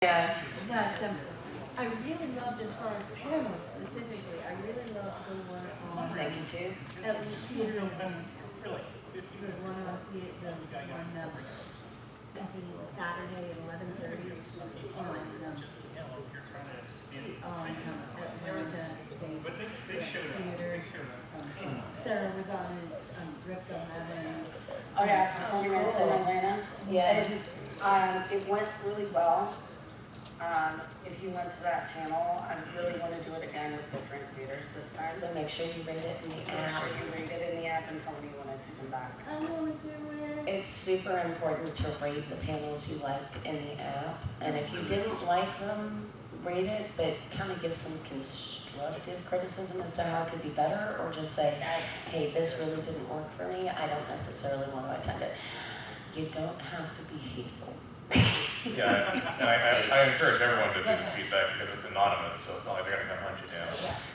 Yeah. But I really loved, as far as panels specifically, I really loved the one on. Thank you too. At least theater, the one on I think it was Saturday at 11:30 on Atlanta Theater. Sarah was on it, Ripped 11. Oh yeah, performing arts in Atlanta. Yeah. It went really well. If you went to that panel, I really want to do it again with different theaters this time. So make sure you rate it in the Make app. sure you rate it in the app and tell me you want it to come back. I want to do it. It's super important to rate the panels you liked in the app. And if you didn't like them, rate it, but kind of give some constructive criticism as to how it could be better, or just say, hey, this really didn't work for me. I don't necessarily want to attend it. You don't have to be hateful. Yeah, and I encourage everyone to do the feedback because it's anonymous, so it's not like they're going to come hunt you down.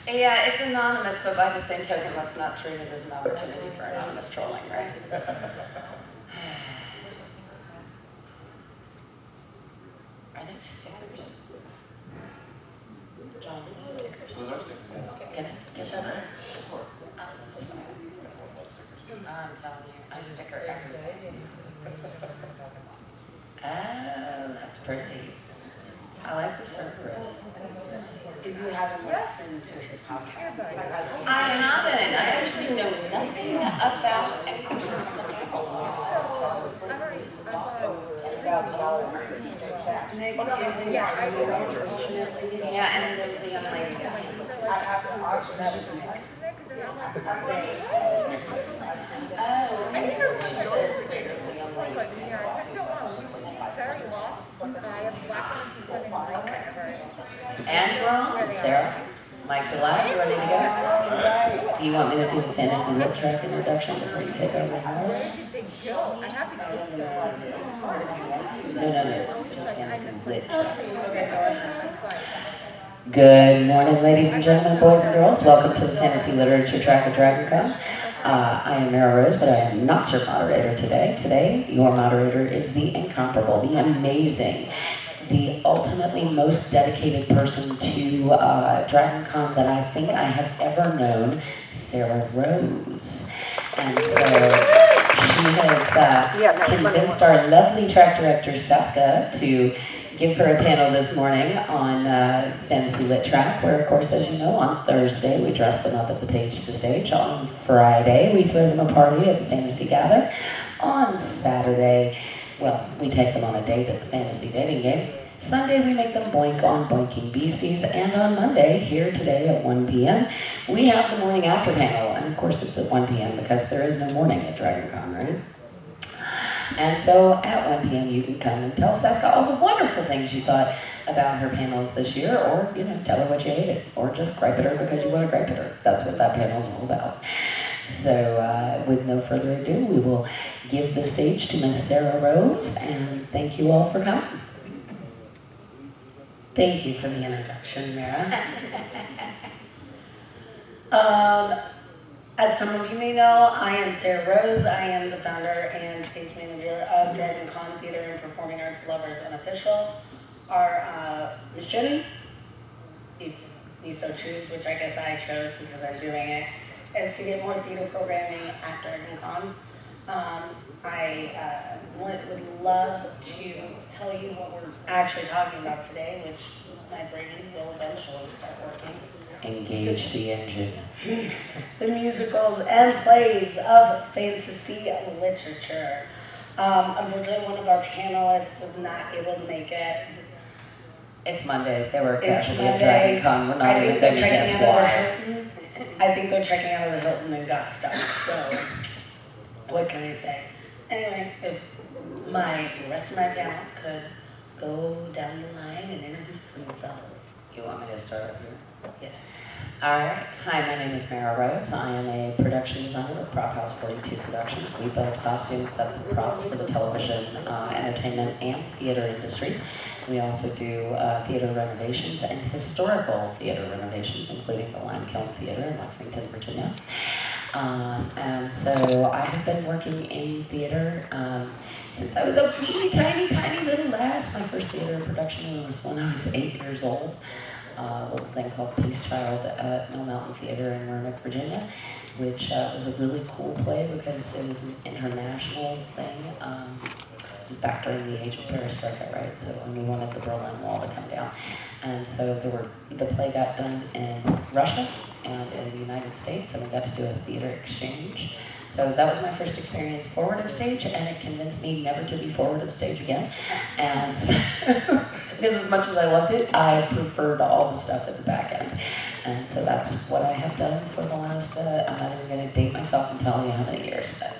Yeah, it's anonymous, but by the same token, let's not treat it as an opportunity for anonymous trolling, right? Are those stickers? John, are those stickers? Those are stickers, yes. Can I get them? Oh, that's fine. I'm telling you, I sticker everything. Oh, that's pretty. I like the Cerberus. If you haven't listened to his podcast, I haven't. I actually know nothing about actions on the people's Nick is in unfortunately. Yeah, and there's a young lady. That was Nick. And we're on, Sarah. Mics are live. You ready to go? Do you want me to do the fantasy lip track introduction before you take over? No. Just fantasy lip track. Good morning, ladies and gentlemen, boys and girls. Welcome to the Fantasy Literature Track at DragonCon. I am Mera Rose, but I am not your moderator today. Today, your moderator is the incomparable, the amazing, the ultimately most dedicated person to DragonCon that I think I have ever known, Sarah Rose. And so she has convinced our lovely track director, Saska, to give her a panel this morning on Fantasy Lit Track, where, of course, as you know, on Thursday, we dress them up at the Page to Stage. On Friday, we throw them a party at the Fantasy Gather. On Saturday, well, we take them on a date at the Fantasy Dating Game. Sunday, we make them boink on Boinking Beasties. And on Monday, here today at 1 p.m., we have the morning after panel. And, of course, it's at 1 p.m. because there is no morning at DragonCon, right? And so at 1 p.m. you can come and tell Saska all the wonderful things you thought about her panels this year, or, tell her what you hated, or just gripe at her because you want to gripe at her. That's what that panel is all about. So with no further ado, we will give the stage to Miss Sarah Rose, and thank you all for coming. Thank you for the introduction, Mera. As some of you may know, I am Sarah Rose. I am the founder and stage manager of DragonCon Theater and Performing Arts Lovers Unofficial. Our mission, if you so choose, which I guess I chose because I'm doing it, is to get more theater programming at DragonCon. I would love to tell you what we're actually talking about today, which my brain will eventually start working. Engage the engine. The musicals and plays of fantasy literature. Unfortunately, one of our panelists was not able to make it. It's Monday. They were It's casually at Monday. DragonCon. We're not even going to guess why. I think they're checking out of the Hilton and got stuck. So, what can I say? Anyway, if the rest of my panel could go down the line and introduce themselves. You want me to start up here? Yes. All right. Hi, my name is Mera Rose. I am a production designer with Prop House 42 Productions. We build costumes, sets, and props for the television, entertainment, and theater industries. We also do theater renovations and historical theater renovations, including the Limekiln Theater in Lexington, Virginia. And so I have been working in theater since I was a wee, tiny little lass. My first theater production was when I was 8 years old. A little thing called Peace Child at Mill Mountain Theater in Roanoke, Virginia, which was a really cool play because it was an international thing. It was back during the age of perestroika, right? So when we wanted the Berlin Wall to come down. And so the play got done in Russia and in the United States, and we got to do a theater exchange. So that was my first experience forward of stage, and it convinced me never to be forward of stage again. And so, because as much as I loved it, I preferred all the stuff at the back end. And so that's what I have done for the last, I'm not even going to date myself and tell you how many years, but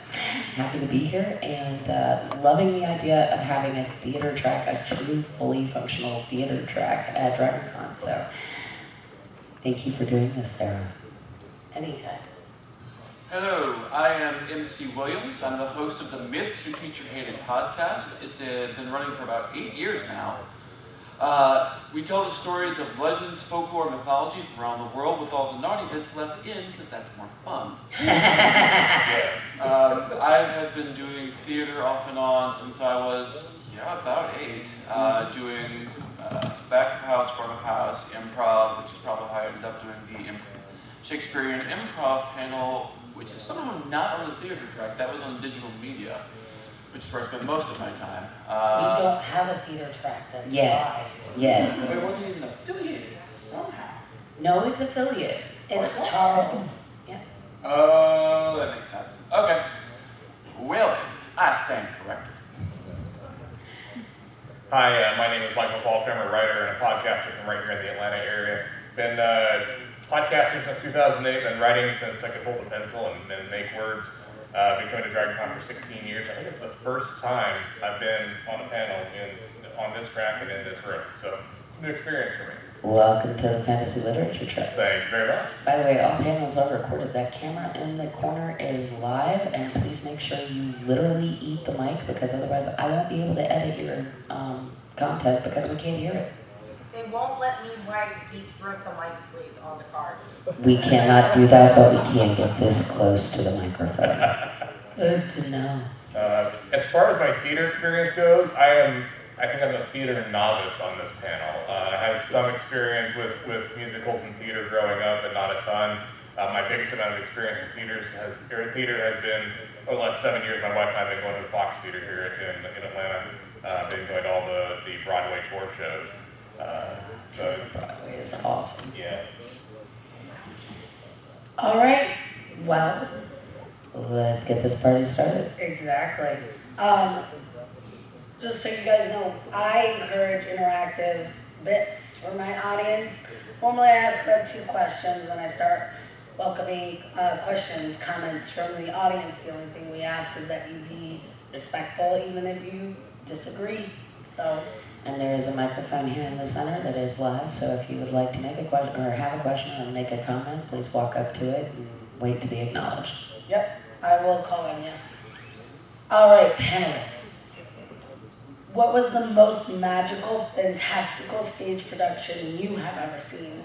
happy to be here and loving the idea of having a theater track, a true, fully functional theater track at DragonCon. So thank you for doing this, Sarah. Anytime. Hello, I am MC Williams. I'm the host of the Myths Your Teacher Hated podcast. It's been running for about 8 years now. We tell the stories of legends, folklore, and mythology from around the world with all the naughty bits left in because that's more fun. Yes. I have been doing theater off and on since I was, about 8, doing back of house, front of house, improv, which is probably how I ended up doing the Shakespearean improv panel, which is somehow not on the theater track. That was on digital media, which is where I spent most of my time. We don't have a theater track, that's why. Yeah. But it wasn't even affiliated somehow. No, it's affiliate. It's Charles. Yeah. Oh, that makes sense. Okay. Well then, I stand corrected. Hi, my name is Michael Falkner. I'm a writer and a podcaster from right here in the Atlanta area. Been podcasting since 2008, been writing since I could hold a pencil and make words. Been coming to DragonCon for 16 years. I think it's the first time I've been on a panel on this track and in this room. So it's a new experience for me. Welcome to the Fantasy Literature Track. Thank you very much. By the way, all panels are recorded. That camera in the corner is live, and please make sure you literally eat the mic because otherwise I won't be able to edit your content because we can't hear it. They won't let me write deep throat the mic, please, on the cards. We cannot do that, but we can get this close to the microphone. Good to know. As far as my theater experience goes, I think I'm a theater novice on this panel. I had some experience with musicals and theater growing up, but not a ton. My biggest amount of experience with theater has been over the last 7 years. My wife and I have been going to the Fox Theater here in Atlanta. Been going to all the Broadway tour shows. So Broadway is awesome. yeah. All right. Well, let's get this party started. Exactly. Just so you guys know, I encourage interactive bits for my audience. Normally I ask about 2 questions and I start welcoming questions, comments from the audience. The only thing we ask is that you be respectful even if you disagree. So. And there is a microphone here in the center that is live, so if you would like to make a question or have a question or make a comment, please walk up to it and wait to be acknowledged. Yep, I will call on you. All right, panelists. What was the most magical, fantastical stage production you have ever seen?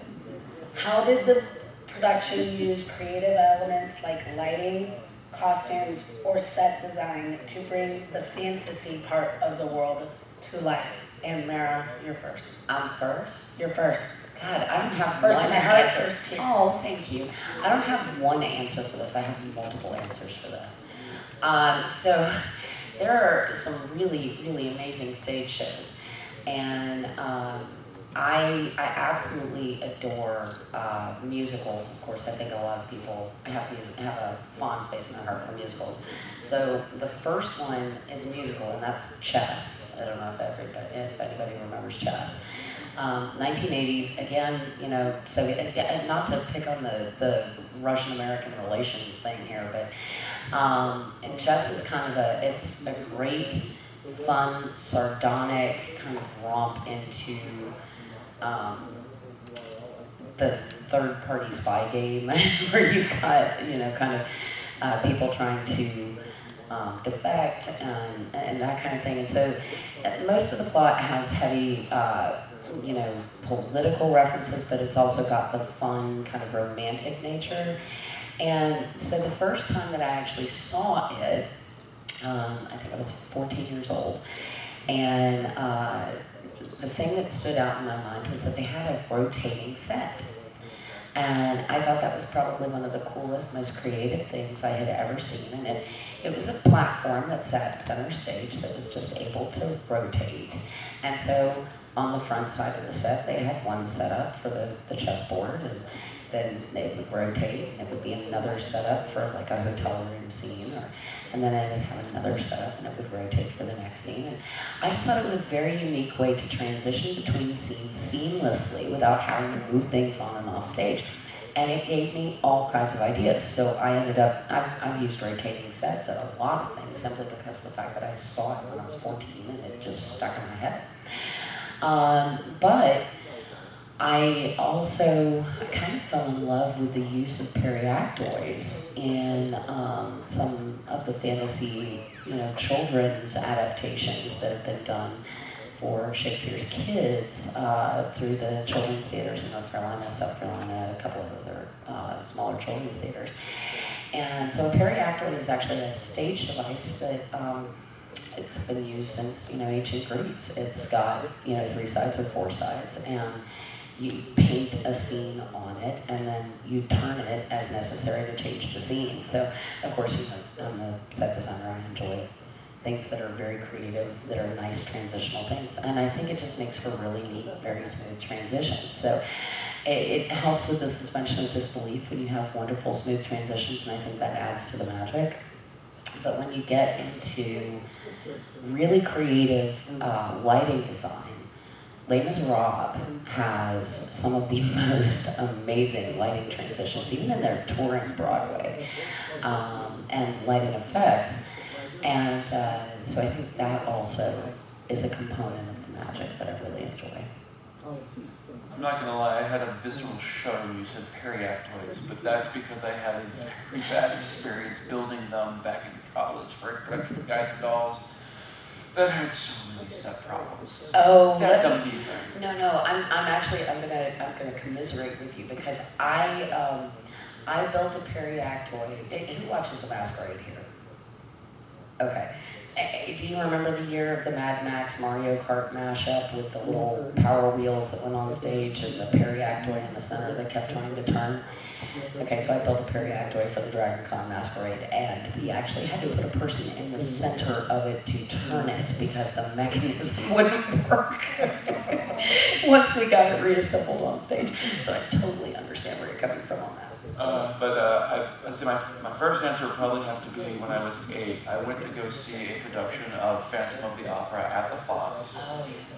How did the production use creative elements like lighting, costumes, or set design to bring the fantasy part of the world to life? And Mera, you're first. I'm first? You're first. God, I don't have First one in my heart, answer. first here. Oh, thank you. I don't have one answer for this. I have multiple answers for this. So there are some really, really amazing stage shows. And I absolutely adore musicals. Of course, I think a lot of people have a fond space in their heart for musicals. So the first one is a musical, and that's Chess. I don't know if anybody remembers Chess. 1980s, again, so not to pick on the Russian-American relations thing here, but and Chess is kind of it's a great, fun, sardonic kind of romp into the third-party spy game where you've got, you know, kind of people trying to defect and that kind of thing. And so most of the plot has heavy, you know, political references, but it's also got the fun kind of romantic nature. And so the first time that I actually saw it, I think I was 14 years old, and the thing that stood out in my mind was that they had a rotating set. And I thought that was probably one of the coolest, most creative things I had ever seen. And it was a platform that sat center stage that was just able to rotate. And so on the front side of the set, they had one setup for the chessboard, and then they would rotate, and it would be another setup for like a hotel room scene, and then I would have another setup, and it would rotate for the next scene. And I just thought it was a very unique way to transition between scenes seamlessly without having to move things on and off stage. And it gave me all kinds of ideas. So I ended up, I've used rotating sets at a lot of things simply because of the fact that I saw it when I was 14 and it just stuck in my head. But I also kind of fell in love with the use of periactoids in some of the fantasy, you know, children's adaptations that have been done for Shakespeare's kids through the children's theaters in North Carolina, South Carolina, a couple of other smaller children's theaters. And so a periactoid is actually a stage device that it's been used since, you know, ancient Greece. It's got, you know, 3 sides or 4 sides, and you paint a scene on it, and then you turn it as necessary to change the scene. So, of course, you know, I'm a set designer. I enjoy things that are very creative, that are nice transitional things. And I think it just makes for really neat, very smooth transitions. So it helps with the suspension of disbelief when you have wonderful, smooth transitions, and I think that adds to the magic. But when you get into really creative lighting design, Les Miserables has some of the most amazing lighting transitions, even in their touring Broadway, and lighting effects. And so I think that also is a component of the magic that I really enjoy. I'm not gonna lie, I had a visceral shudder when you said periactoids, but that's because I had a very bad experience building them back in college for a production of Guys and Dolls that had so many set problems. Oh, That's a me thing. No, I'm gonna commiserate with you because I built a periactoid. Who watches The Masquerade here? Okay. Do you remember the year of the Mad Max Mario Kart mashup with the little power wheels that went on stage and the periactoid in the center that kept trying to turn? Okay, so I built a periactoid for the Dragon Con Masquerade, and we actually had to put a person in the center of it to turn it because the mechanism wouldn't work once we got it reassembled on stage. So I totally understand where you're coming from on that. I'd say my first answer would probably have to be when I was 8. I went to go see a production of Phantom of the Opera at the Fox,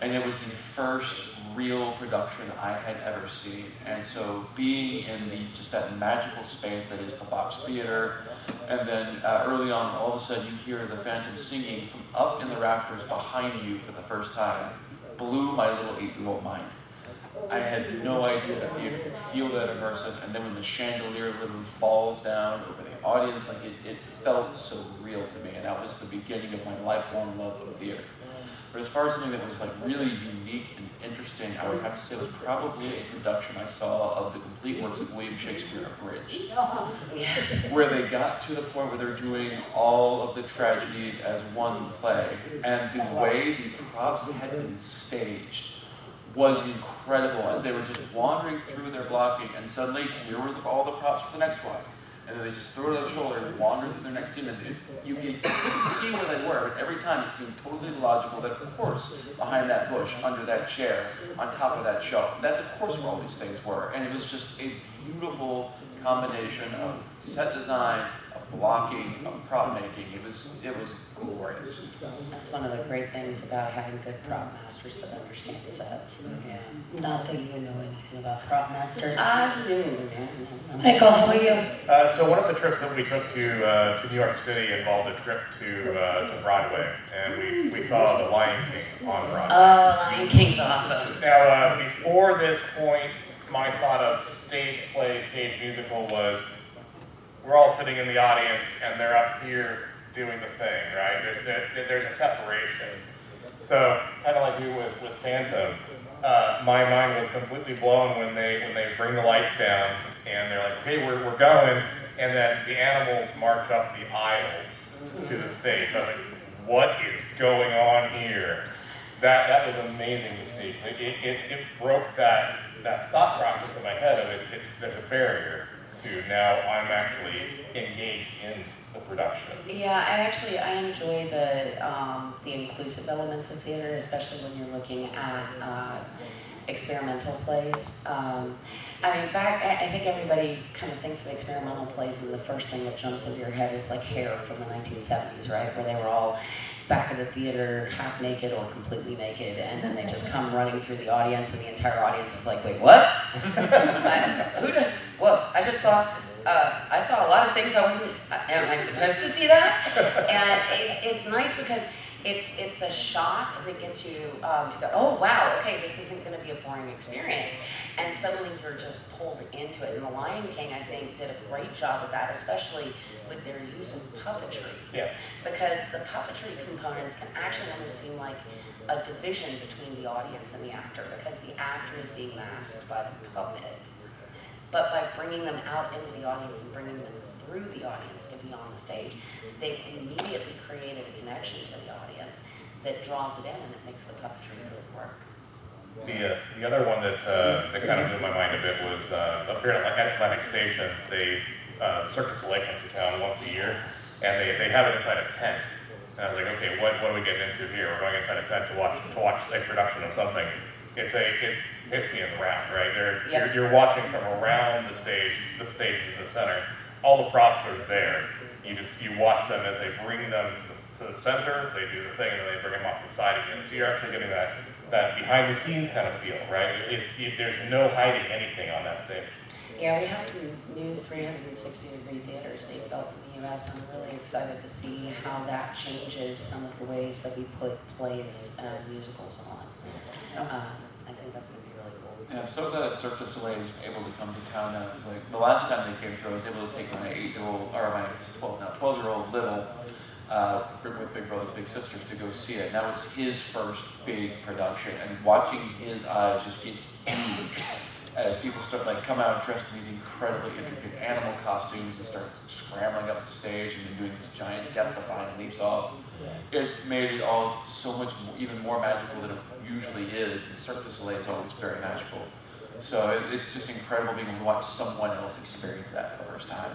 and it was the first real production I had ever seen. And so being in just that magical space that is the Fox Theater, and then early on, all of a sudden you hear the Phantom singing from up in the rafters behind you for the first time, blew my little 8-year-old mind. I had no idea that theater could feel that immersive, and then when the chandelier literally falls down over the audience, like it felt so real to me, and that was the beginning of my lifelong love of theater. But as far as something that was like really unique and interesting, I would have to say it was probably a production I saw of the complete works of William Shakespeare abridged, where they got to the point where they're doing all of the tragedies as one play, and the way the props had been staged was incredible as they were just wandering through their blocking, and suddenly here were all the props for the next one. And then they just threw it over their shoulder and wandered through their next scene, and you could see where they were, but every time it seemed totally logical that, of course, behind that bush, under that chair, on top of that shelf, that's of course where all these things were. And it was just a beautiful combination of set design, of blocking, of prop making. It was glorious. That's one of the great things about having good prop masters that understand sets. Yeah. Not that you would know anything about prop masters. Michael, how about you? So one of the trips that we took to New York City involved a trip to Broadway, and we saw The Lion King on Broadway. Oh, Lion King's awesome. Now, before this point, my thought of stage play, stage musical was, we're all sitting in the audience and they're up here doing the thing, right? There's a separation. So, kind of like you with Phantom, my mind was completely blown when they bring the lights down and they're like, okay, we're going, and then the animals march up the aisles to the stage. I was like, what is going on here? That was amazing to see. It broke that thought process in my head of there's a barrier to now I'm actually engaged in the production. Yeah, I enjoy the inclusive elements of theater, especially when you're looking at experimental plays. I mean, I think everybody kind of thinks of experimental plays, and the first thing that jumps into your head is like Hair from the 1970s, right? Where they were all back in the theater, half naked or completely naked, and then they just come running through the audience, and the entire audience is like, wait, what? I just saw, I saw a lot of things I wasn't, am I supposed to see that? And it's nice because it's a shock that gets you to go, oh wow, okay, this isn't going to be a boring experience. And suddenly you're just pulled into it. And The Lion King, I think, did a great job of that, especially with their use of puppetry. Yes. Because the puppetry components can actually almost seem like a division between the audience and the actor, because the actor is being masked by the puppet. But by bringing them out into the audience and bringing them through the audience to be on the stage, they immediately created a connection to the audience that draws it in, and it makes the puppetry really work. The other one that kind of blew my mind a bit was up here at Atlantic Station. Cirque du Soleil comes to town once a year, and they have it inside a tent. And I was like, okay, what are we getting into here? We're going inside a tent to watch a production of something. It's basically in the round, right? Yep. You're watching from around the stage is in the center. All the props are there. You watch them as they bring them to the center, they do the thing, and then they bring them off the side again. So you're actually getting that behind the scenes kind of feel, right? There's no hiding anything on that stage. Yeah, we have some new 360-degree theaters being built in the U.S. I'm really excited to see how that changes some of the ways that we put plays and musicals on. I think that's going to be really cool. Yeah, I'm so glad that Cirque du Soleil is able to come to town now. It's like the last time they came through, I was able to take my 12-year-old little with Big Brothers Big Sisters to go see it. And that was his first big production, and watching his eyes just get huge as people start come out dressed in these incredibly intricate animal costumes and start scrambling up the stage and then doing these giant death-defying leaps off. It made it all so much even more magical than it usually is, and Cirque du Soleil is always very magical. So it's just incredible being able to watch someone else experience that for the first time.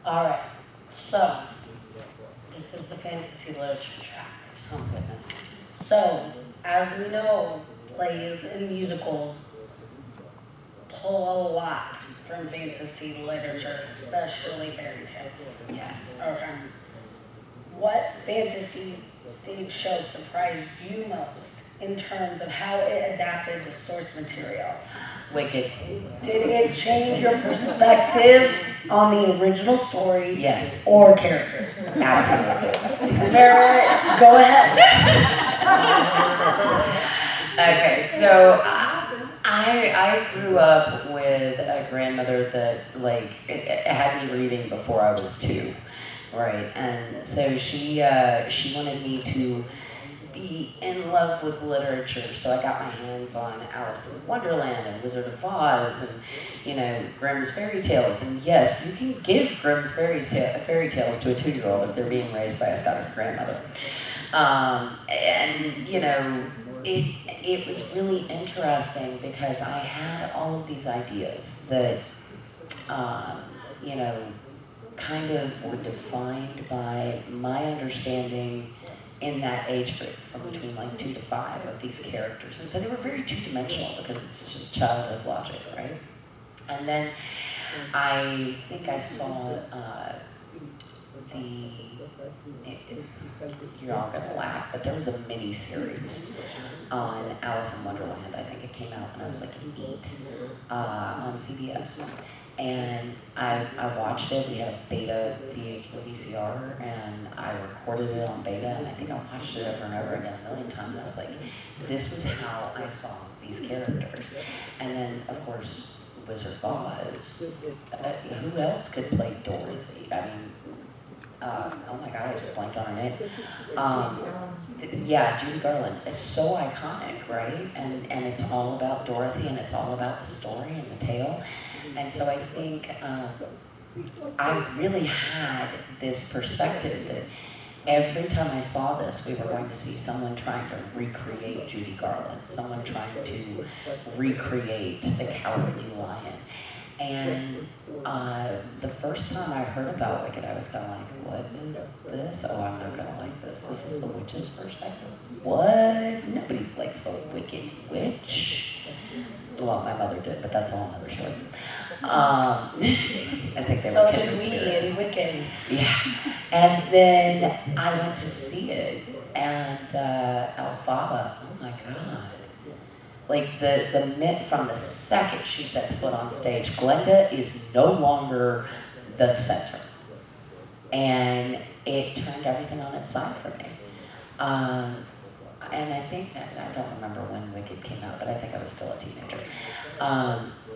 All right, so this is the fantasy literature track. Oh, goodness. So, as we know, plays and musicals pull a lot from fantasy literature, especially fairy tales. Yes. Okay. What fantasy stage show surprised you most in terms of how it adapted the source material? Wicked. Did it change your perspective on the original story? Yes. Or characters? Absolutely. Mera, go ahead. Okay, so I grew up with a grandmother that had me reading before I was 2, right? And so she wanted me to be in love with literature, so I got my hands on Alice in Wonderland and Wizard of Oz and Grimm's fairy tales. And yes, you can give Grimm's fairy tales to a 2-year-old if they're being raised by a Scottish grandmother. It was really interesting because I had all of these ideas that, kind of were defined by my understanding in that age group from between 2 to 5 of these characters. And so they were very two-dimensional because it's just childhood logic, right? And then I think I saw you're all gonna laugh, but there was a mini-series on Alice in Wonderland. I think it came out when I was 8 on CBS. And I watched it. We had a beta VCR, and I recorded it on beta, and I think I watched it over and over again a million times. And I was like, this was how I saw the these characters. And then, of course, Wizard of Oz. Who else could play Dorothy? I mean, oh my God, I just blanked on her name. Yeah, Judy Garland is so iconic, right? And it's all about Dorothy, and it's all about the story and the tale. And so I think I really had this perspective that every time I saw this, we were going to see someone trying to recreate Judy Garland, someone trying to recreate the Cowardly Lion. And the first time I heard about Wicked, I was kind of like, what is this? Oh, I'm not going to like this. This is the witch's perspective. What? Nobody likes the Wicked Witch. Well, my mother did, but that's a whole other story. I think they were So kindred did we spirits. in Wiccan. Yeah. And then I went to see it, and Alfaba, oh my God. Like the myth from the second she sets foot on stage, Glenda is no longer the center. And it turned everything on its side for me. And I think that, I don't remember when Wicked came out, but I think I was still a teenager.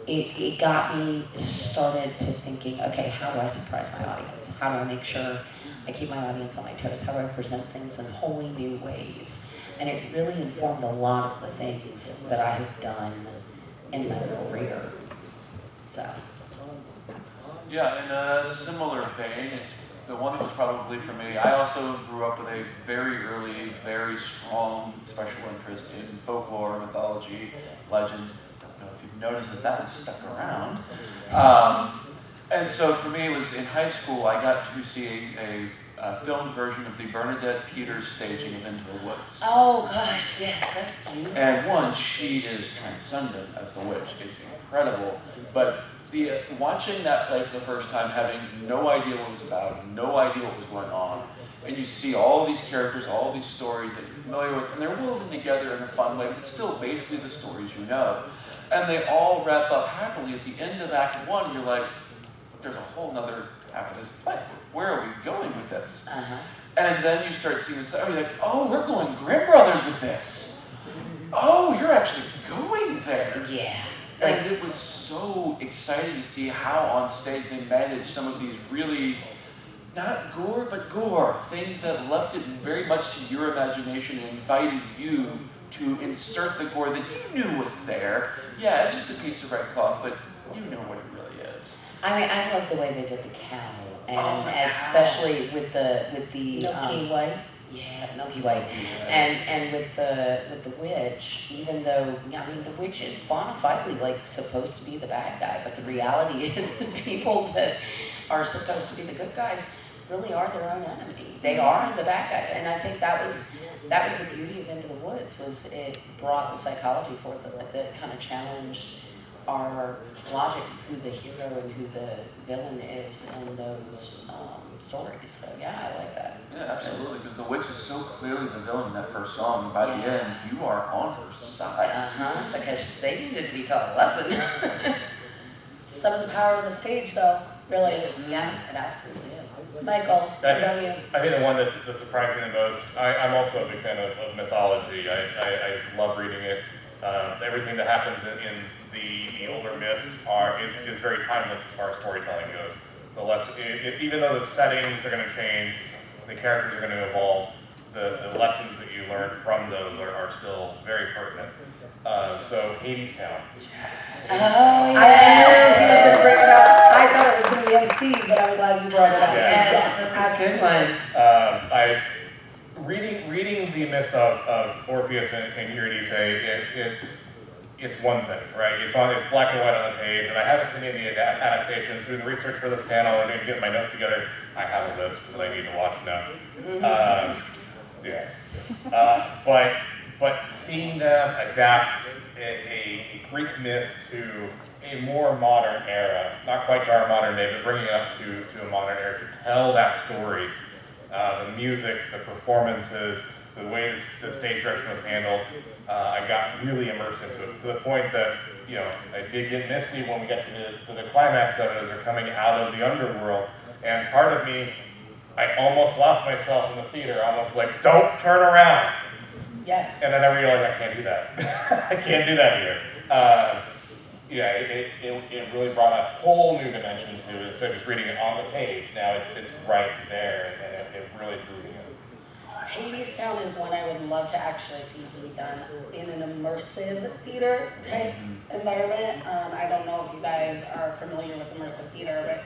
It got me started to thinking, okay, how do I surprise my audience? How do I make sure I keep my audience on my toes? How do I present things in wholly new ways? And it really informed a lot of the things that I have done in my career. So. Yeah, in a similar vein, it's the one that was probably for me. I also grew up with a very early, very strong special interest in folklore, mythology, legends. Don't know if you've noticed that that was stuck around. And so for me, it was in high school, I got to see a filmed version of the Bernadette Peters staging of Into the Woods. Oh gosh, yes, that's beautiful. And one, she is transcendent as the witch. It's incredible. But watching that play for the first time, having no idea what it was about, no idea what was going on, and you see all these characters, all these stories that you're familiar with, and they're woven together in a fun way, but it's still basically the stories you know. And they all wrap up happily at the end of Act 1, and you're like, there's a whole nother half of this play. Where are we going with this? Uh-huh. And then you start seeing this, oh, you're like, oh, we're going Grimm Brothers with this. Oh, you're actually going there. Yeah. And it was so exciting to see how on stage they managed some of these really, not gore, but gore. Things that left it very much to your imagination and invited you to insert the gore that you knew was there. Yeah, it's just a piece of red cloth, but you know what it really is. I mean, I love the way they did the cow, and the especially with the Milky Way. Yeah, Milky Way, and with the witch. Even though I mean, the witch is bona fidely like supposed to be the bad guy, but the reality is the people that are supposed to be the good guys really are their own enemy. They are the bad guys, and I think that was the beauty of Into the Woods, was it brought the psychology forth that kind of challenged our logic of who the hero and who the villain is in those stories. So yeah, I like that. Yeah, absolutely, because the witch is so clearly the villain in that first song, and by the end, you are on her side. Because they needed to be taught a lesson. Some of the power of the stage, though, really is. Yeah, it absolutely is. Michael, what about you? I think the one that surprised me the most, I'm also a big fan of mythology. I love reading it. Everything that happens in the older myths is very timeless as far as storytelling goes. Even though the settings are going to change, the characters are going to evolve, the lessons that you learn from those are still very pertinent. So Hades Town. Oh, I knew he was going to bring it up. I thought it was going to be MC, but I'm glad you brought it up. Yes, that's a good one. Reading the myth of Orpheus and Eurydice, it's one thing, right? It's black and white on the page, and I haven't seen any of the adaptations. Through the research for this panel and getting my notes together, I have a list that I need to watch now. Yes. But seeing them adapt a Greek myth to a more modern era, not quite to our modern day, but bringing it up to a modern era to tell that story, the music, the performances, the way the stage direction was handled, I got really immersed into it, to the point that, I did get misty when we got to the climax of it as they're coming out of the underworld. And part of me, I almost lost myself in the theater, almost like, don't turn around. Yes. And then I realized I can't do that. I can't do that here. Yeah, it really brought a whole new dimension to it. Instead of just reading it on the page, now it's right there, and it really drew me in. Hadestown is one I would love to actually see be done in an immersive theater type environment. I don't know if you guys are familiar with immersive theater, but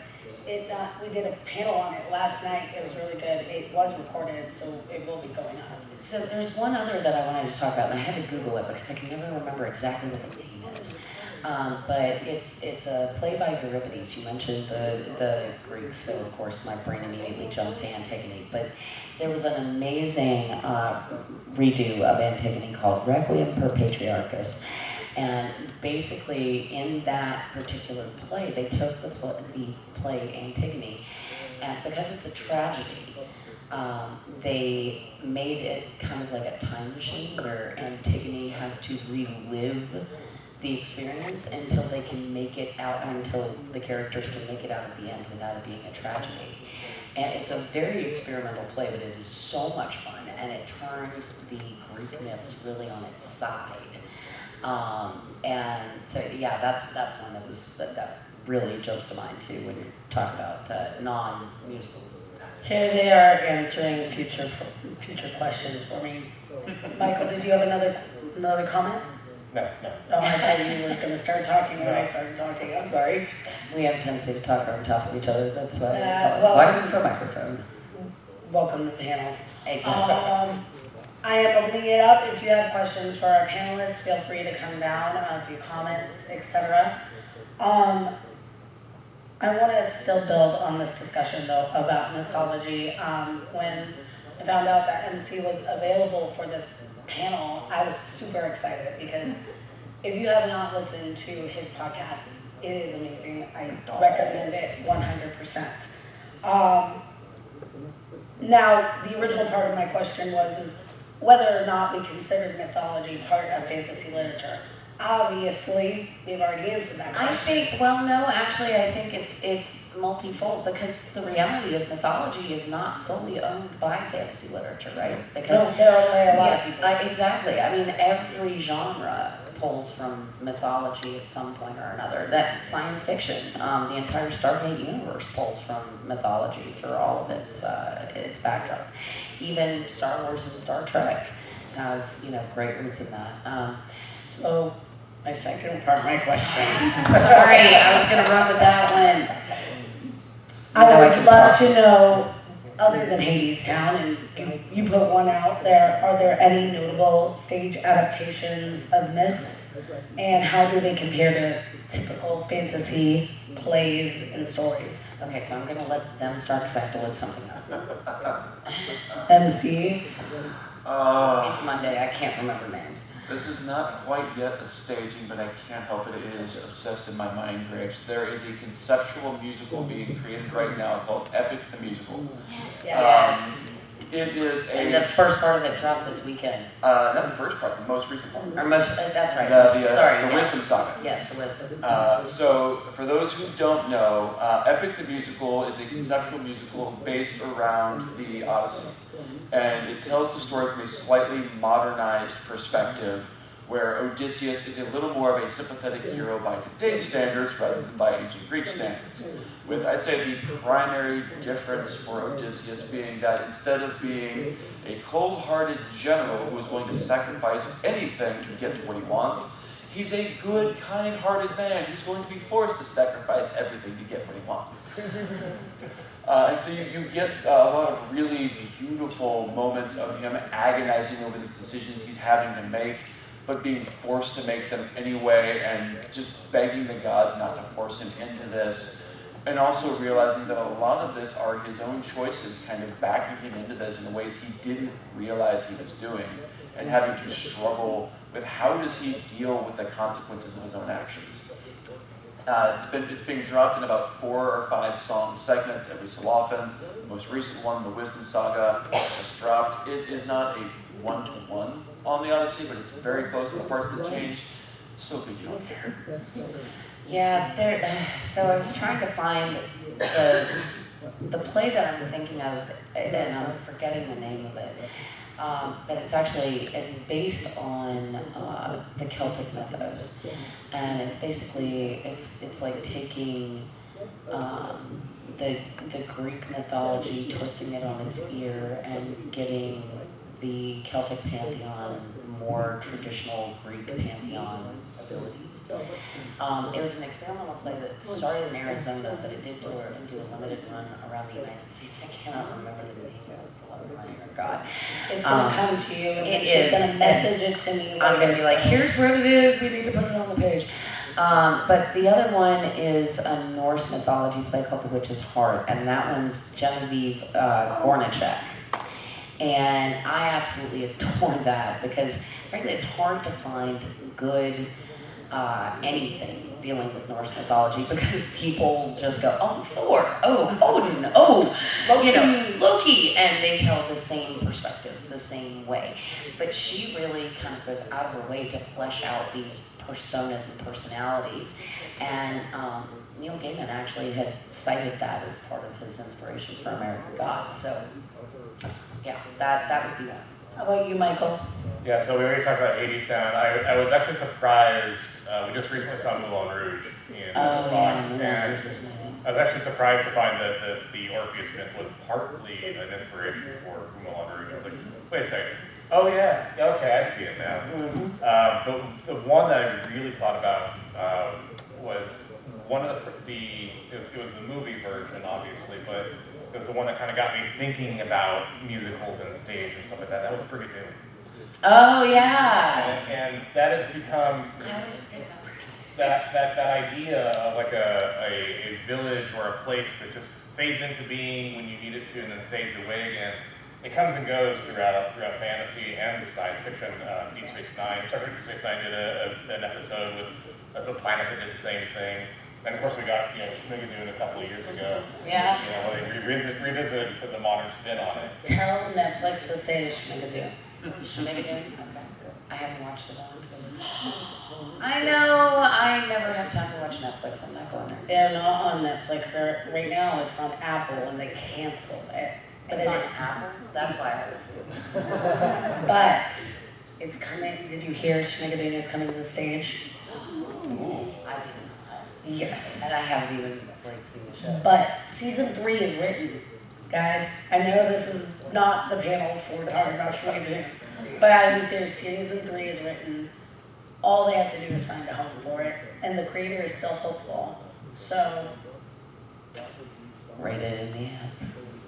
we did a panel on it last night. It was really good. It was recorded, so it will be going on. So there's one other that I wanted to talk about, and I had to Google it because I can never remember exactly what the name is. But it's a play by Euripides. You mentioned the Greeks, so of course my brain immediately jumps to Antigone. But there was an amazing redo of Antigone called Requiem per Patriarchus. And basically in that particular play, they took the play Antigone, and because it's a tragedy, they made it kind of like a time machine where Antigone has to relive the experience until they can make it out, until the characters can make it out at the end without it being a tragedy. And it's a very experimental play, but it is so much fun, and it turns the Greek myths really on its side. And so, yeah, that's one that really jumps to mind too when you're talking about non-musicals. Here they are answering future questions for me. Michael, did you have another comment? No. Oh, I thought you were going to start talking when I started talking. I'm sorry. We have a tendency to talk over top of each other. That's why well, fighting for a microphone. Welcome to panels. Exactly. I am opening it up. If you have questions for our panelists, feel free to come down, a few comments, etc. I want to still build on this discussion, though, about mythology. When I found out that MC was available for this panel, I was super excited because if you have not listened to his podcast, it is amazing. I recommend it 100%. Now, the original part of my question is whether or not we considered mythology part of fantasy literature. Obviously, we've already answered that question. I think it's multifold, because the reality is mythology is not solely owned by fantasy literature, right? Because No, there are a lot of people. Exactly. I mean, every genre pulls from mythology at some point or another. That science fiction, the entire Stargate universe pulls from mythology for all of its backdrop. Even Star Wars and Star Trek have great roots in that. So, my second part of my question. Sorry, I was going to run with that one. I would love to know, other than Hadestown, and you put one out there, are there any notable stage adaptations of myths? And how do they compare to typical fantasy plays and stories? Okay, so I'm going to let them start because I have to look something up. MC? It's Monday, I can't remember names. This is not quite yet a staging, but I can't help it. It is obsessed in my mind grapes. There is a conceptual musical being created right now called Epic the Musical. Yes. It is And the first part of it dropped this weekend. not the first part, the most recent one. Or most, that's right. The Wisdom Saga. Yes, the Wisdom. So, for those who don't know, Epic the Musical is a conceptual musical based around the Odyssey. And it tells the story from a slightly modernized perspective, where Odysseus is a little more of a sympathetic hero by today's standards rather than by ancient Greek standards. With, I'd say, the primary difference for Odysseus being that instead of being a cold-hearted general who is willing to sacrifice anything to get to what he wants, he's a good, kind-hearted man who's going to be forced to sacrifice everything to get what he wants. And so you get a lot of really beautiful moments of him agonizing over these decisions he's having to make, but being forced to make them anyway, and just begging the gods not to force him into this. And also realizing that a lot of this are his own choices kind of backing him into this in ways he didn't realize he was doing, and having to struggle with how does he deal with the consequences of his own actions. It's being dropped in about 4 or 5 song segments every so often. The most recent one, the Wisdom Saga, just dropped. It is not a one-to-one on the Odyssey, but it's very close to the parts that changed. It's so good you don't care. Yeah, so I was trying to find the the play that I'm thinking of, and I'm forgetting the name of it, but it's based on the Celtic mythos, and it's basically it's like taking the Greek mythology, twisting it on its ear, and giving the Celtic pantheon more traditional Greek pantheon abilities. It was an experimental play that started in Arizona, but it did do a limited run around the United States. I cannot remember the name of it for the love of God. It's gonna come to you, and it she's is, gonna message it to me. I'm gonna be like, later. here's where it is. We need to put it on the page. But the other one is a Norse mythology play called The Witch's Heart, and that one's Genevieve Gornichek. And I absolutely adore that because, frankly, it's hard to find good anything dealing with Norse mythology because people just go, oh, Thor, oh, Odin, oh, Loki, and they tell the same perspectives, the same way. But she really kind of goes out of her way to flesh out these personas and personalities. And Neil Gaiman actually had cited that as part of his inspiration for American Gods. So, yeah, that would be one. How about you, Michael? Yeah, so we already talked about 80s Town. I was actually surprised, we just recently saw Moulin Rouge in Fox, and I was actually surprised to find that the Orpheus myth was partly an inspiration for Moulin Rouge. I was like, wait a second. Oh yeah, okay, I see it now. But the one that I really thought about was one of it was the movie version, obviously, but it was the one that kind of got me thinking about musicals and stage and stuff like that. That was Brigadoon. Oh yeah. And that has become that idea of like a village or a place that just fades into being when you need it to and then fades away again. It comes and goes throughout fantasy and science fiction. Deep Space Nine, Star Trek Deep Space Nine did an episode with the planet that did the same thing. And of course we got Schmigadoon a couple of years ago. Yeah. They revisited and put the modern spin on it. Tell Netflix to say Schmigadoon. Schmigadoon? Okay. I haven't watched it on Twitter. I know, I never have time to watch Netflix. I'm not going there. They're not on Netflix. Right now it's on Apple, and they canceled it. It's on Apple? That's why I haven't seen it. But it's coming. Did you hear Schmigadoon is coming to the stage? I didn't. Yes. And I haven't even seen the show. But season 3 is written. Guys, I know this is not the panel for talking about Schmigadoon, but I'm serious. Season 3 is written. All they have to do is find a home for it, and the creator is still hopeful. So, Rate it in the app.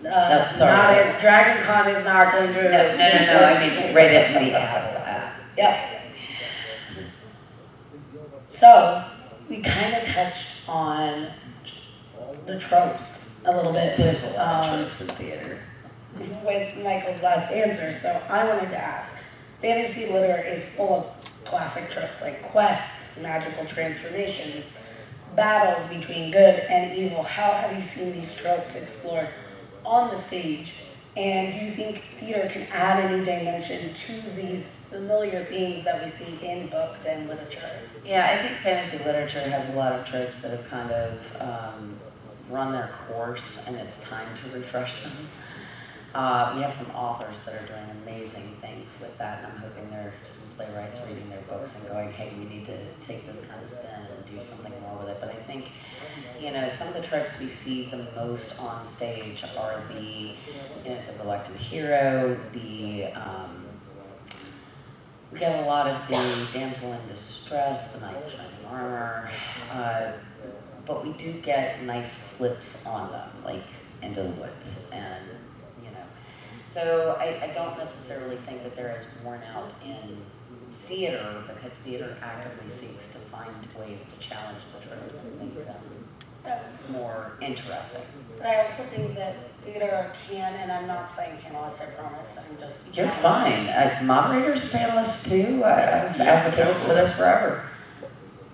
No, sorry. not it. Dragon Con is not going to. No. I mean, rate it in the Apple app. Yep. So, we kind of touched on the tropes a little bit. There's a lot of tropes in theater. With Michael's last answer, so I wanted to ask, fantasy literature is full of classic tropes like quests, magical transformations, battles between good and evil. How have you seen these tropes explored on the stage? And do you think theater can add a new dimension to these familiar themes that we see in books and literature? Yeah, I think fantasy literature has a lot of tropes that have kind of run their course, and it's time to refresh them. We have some authors that are doing amazing things with that, and I'm hoping there are some playwrights reading their books and going, hey, we need to take this kind of spin and do something more with it. But I think, some of the tropes we see the most on stage are the reluctant hero, we get a lot of the damsel in distress, the knight in shining armor, but we do get nice flips on them, like Into the Woods, and so I don't necessarily think that they're as worn out in theater, because theater actively seeks to find ways to challenge the tropes and make them more interesting. But I also think that theater can, and I'm not playing panelist, I promise, I'm just... You're fine. Moderators and panelists too. I've advocated for this forever.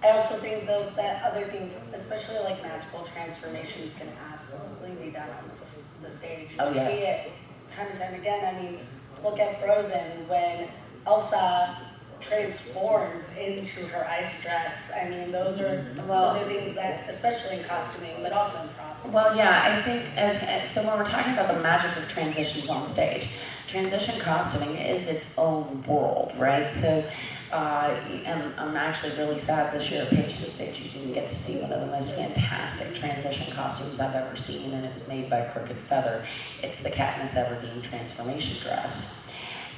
I also think though that other things, especially like magical transformations, can absolutely be done on the stage. You yes. see it time and time again. I mean, look at Frozen when Elsa transforms into her ice dress. I mean, those are things that, especially in costuming, but also in props. Well, yeah, I think so when we're talking about the magic of transitions on stage, transition costuming is its own world, right? So, and I'm actually really sad this year at Page to Stage you didn't get to see one of the most fantastic transition costumes I've ever seen, and it was made by Crooked Feather. It's the Katniss Everdeen transformation dress.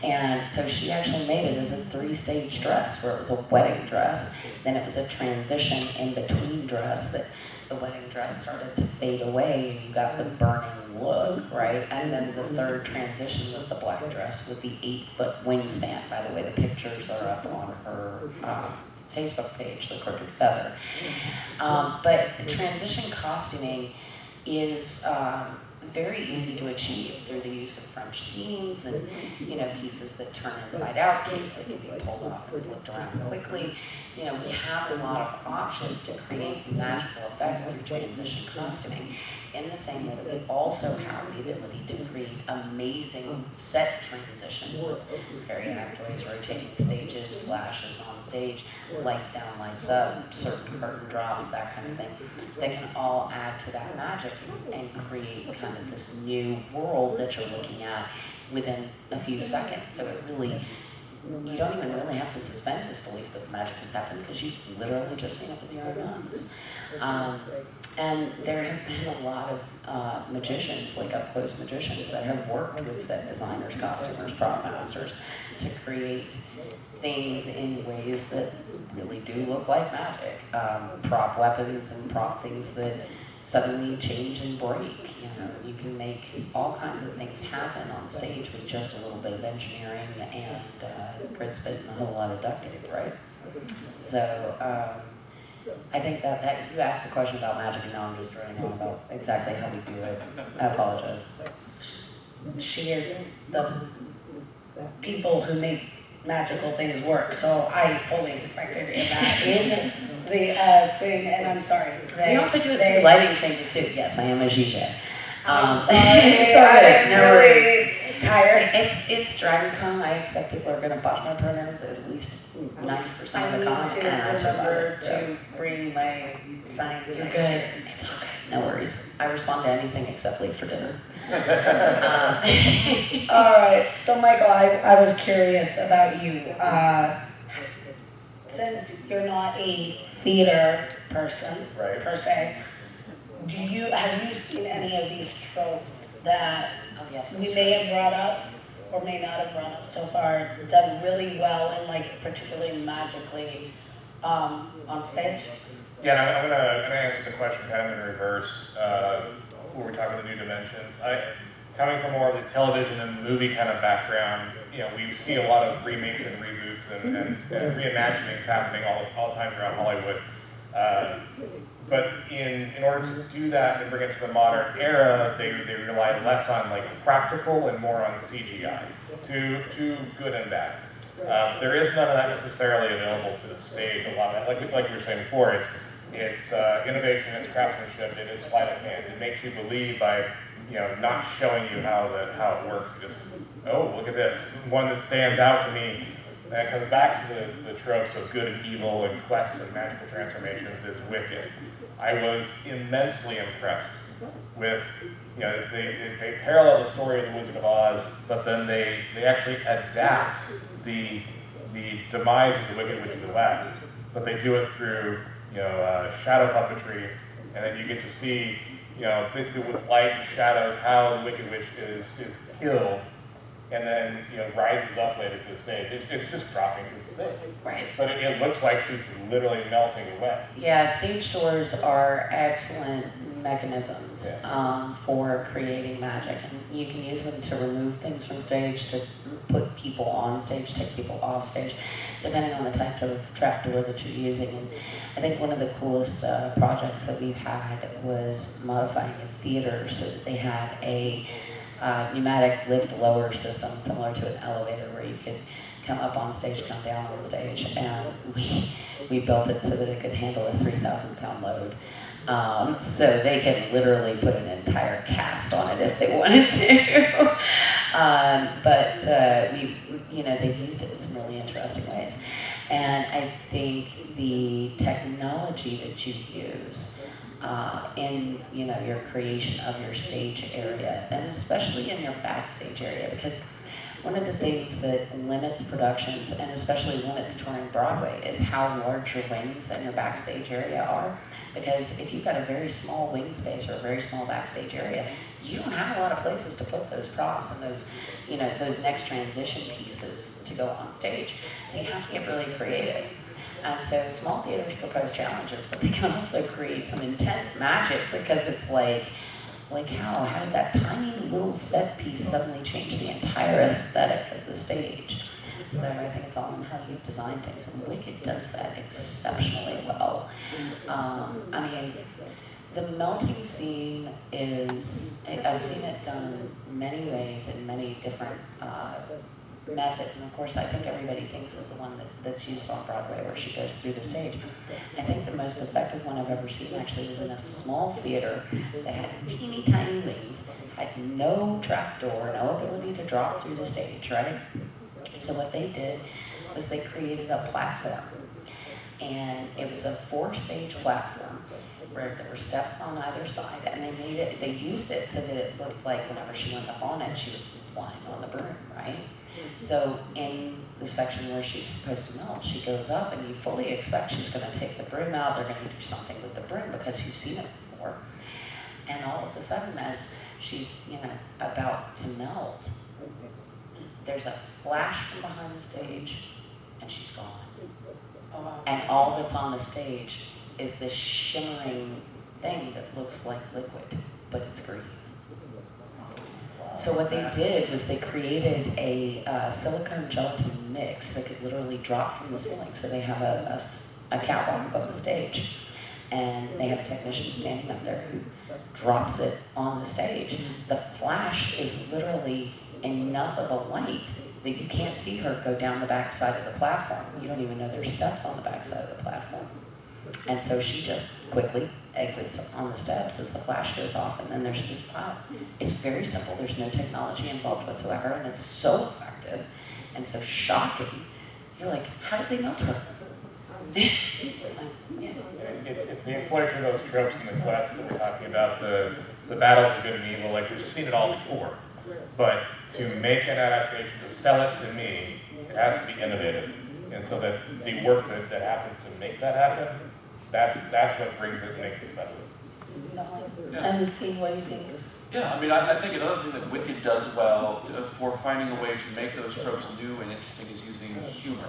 And so she actually made it as a 3-stage dress, where it was a wedding dress, then it was a transition in between dress that the wedding dress started to fade away and you got the burning look, right? And then the third transition was the black dress with the 8-foot wingspan. By the way, the pictures are up on her Facebook page, The Crooked Feather. But transition costuming is very easy to achieve through the use of French seams and pieces that turn inside out, capes that can be pulled off and flipped around quickly. We have a lot of options to create magical effects through transition costuming. In the same way that we also have the ability to create amazing set transitions with periactories, rotating stages, flashes on stage, lights down, lights up, certain curtain drops, that kind of thing, that can all add to that magic and create kind of this new world that you're looking at within a few seconds. So it really, you don't even really have to suspend disbelief that the magic has happened because you've literally just seen it with your own eyes. And there have been a lot of magicians, like up-close magicians, that have worked with set designers, costumers, prop masters to create things in ways that really do look like magic. Prop weapons and prop things that suddenly change and break. You can make all kinds of things happen on stage with just a little bit of engineering and grid spit and a whole lot of duct tape, right? So I think that you asked a question about magic and now I'm just droning on about exactly how we do it. I apologize. She is the people who make magical things work, so I fully expected that in the thing, and I'm sorry. We also do it through lighting changes too. Yes, I am a Gigi. It's alright. No worries. Tired. It's DragonCon. I expect people are going to botch my pronouns at least 90% of the con. I need to remember to bring my signs. You're good. It's all good. No worries. I respond to anything except late for dinner. All right. So, Michael, I was curious about you. Since you're not a theater person, Right. per se, have you seen any of these tropes that we may have brought up or may not have brought up so far, done really well and particularly magically on stage? Yeah, and I'm gonna answer the question kind of in reverse, where we're talking about the new dimensions. Coming from more of the television and movie kind of background, we see a lot of remakes and reboots and reimaginings happening all the time throughout Hollywood. But in order to do that and bring it to the modern era, they rely less on practical and more on CGI, to good and bad. There is none of that necessarily available to the stage. A lot of that, like you were saying before, it's innovation, it's craftsmanship, it is sleight of hand. It makes you believe by not showing you how it works. It just, oh, look at this. One that stands out to me, and it comes back to the tropes of good and evil and quests and magical transformations, is Wicked. I was immensely impressed with, they parallel the story of the Wizard of Oz, but then they actually adapt the demise of the Wicked Witch of the West, but they do it through, shadow puppetry, and then you get to see, basically with light and shadows, how the Wicked Witch is killed, and then rises up later to the stage. It's just dropping to the stage. Right. But it looks like she's literally melting away. Yeah, stage doors are excellent mechanisms for creating magic, and you can use them to remove things from stage, to put people on stage, take people off stage, depending on the type of trapdoor that you're using. And I think one of the coolest projects that we've had was modifying a theater so that they had a pneumatic lift lower system similar to an elevator where you could come up on stage, come down on stage, and we built it so that it could handle a 3,000-pound load. So they could literally put an entire cast on it if they wanted to. They've used it in some really interesting ways. And I think the technology that you use in your creation of your stage area, and especially in your backstage area, because one of the things that limits productions, and especially when it's touring Broadway, is how large your wings and your backstage area are. Because if you've got a very small wing space or a very small backstage area, you don't have a lot of places to put those props and those next transition pieces to go on stage. So you have to get really creative. And so small theaters propose challenges, but they can also create some intense magic, because it's like how did that tiny little set piece suddenly change the entire aesthetic of the stage? So I think it's all in how you design things, and Wicked does that exceptionally well. The melting scene is, I've seen it done many ways in many different methods, and of course I think everybody thinks of the one that's used on Broadway where she goes through the stage. I think the most effective one I've ever seen actually was in a small theater that had teeny tiny wings, had no trap door, no ability to drop through the stage, right? So what they did was they created a platform, and it was a 4-stage platform where there were steps on either side, and they used it so that it looked like whenever she went up on it, she was flying on the broom, right? So in the section where she's supposed to melt, she goes up, and you fully expect she's going to take the broom out, they're going to do something with the broom because you've seen it before. And all of a sudden, as she's about to melt, there's a flash from behind the stage, and she's gone. And all that's on the stage is this shimmering thing that looks like liquid, but it's green. So what they did was they created a silicone gelatin mix that could literally drop from the ceiling. So they have a catwalk above the stage, and they have a technician standing up there who drops it on the stage. The flash is literally enough of a light that you can't see her go down the backside of the platform. You don't even know there's steps on the backside of the platform. And so she just quickly exits on the steps as the flash goes off, and then there's this pile. It's very simple. There's no technology involved whatsoever, and it's so effective and so shocking. You're like, how did they melt her? Yeah. It's the exploration of those tropes in the classes that we're talking about, the battles of good and evil. Like, we've seen it all before. But to make an adaptation, to sell it to me, it has to be innovative. And so that the work that happens to make that happen, that's what brings it and makes it special. Definitely. And see, what do you think? Yeah, I think another thing that Wicked does well for finding a way to make those tropes new and interesting is using humor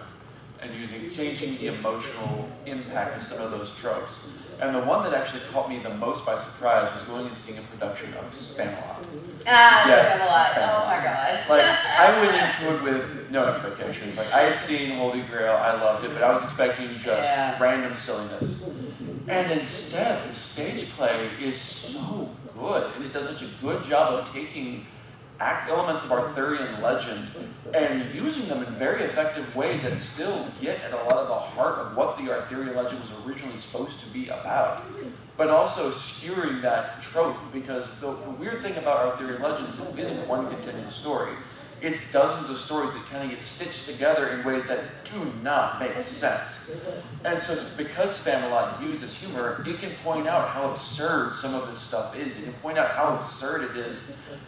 and changing the emotional impact of some of those tropes. And the one that actually caught me the most by surprise was going and seeing a production of Spamalot. Spamalot. Oh my god. Like, I went into it with no expectations. Like, I had seen Holy Grail, I loved it, but I was expecting just random silliness. And instead, the stage play is so good, and it does such a good job of taking elements of Arthurian legend and using them in very effective ways that still get at a lot of the heart of what the Arthurian legend was originally supposed to be about, but also skewering that trope, because the weird thing about Arthurian legend is it isn't one continuous story. It's dozens of stories that kind of get stitched together in ways that do not make sense. And so because Spamalot uses humor, it can point out how absurd some of this stuff is. It can point out how absurd it is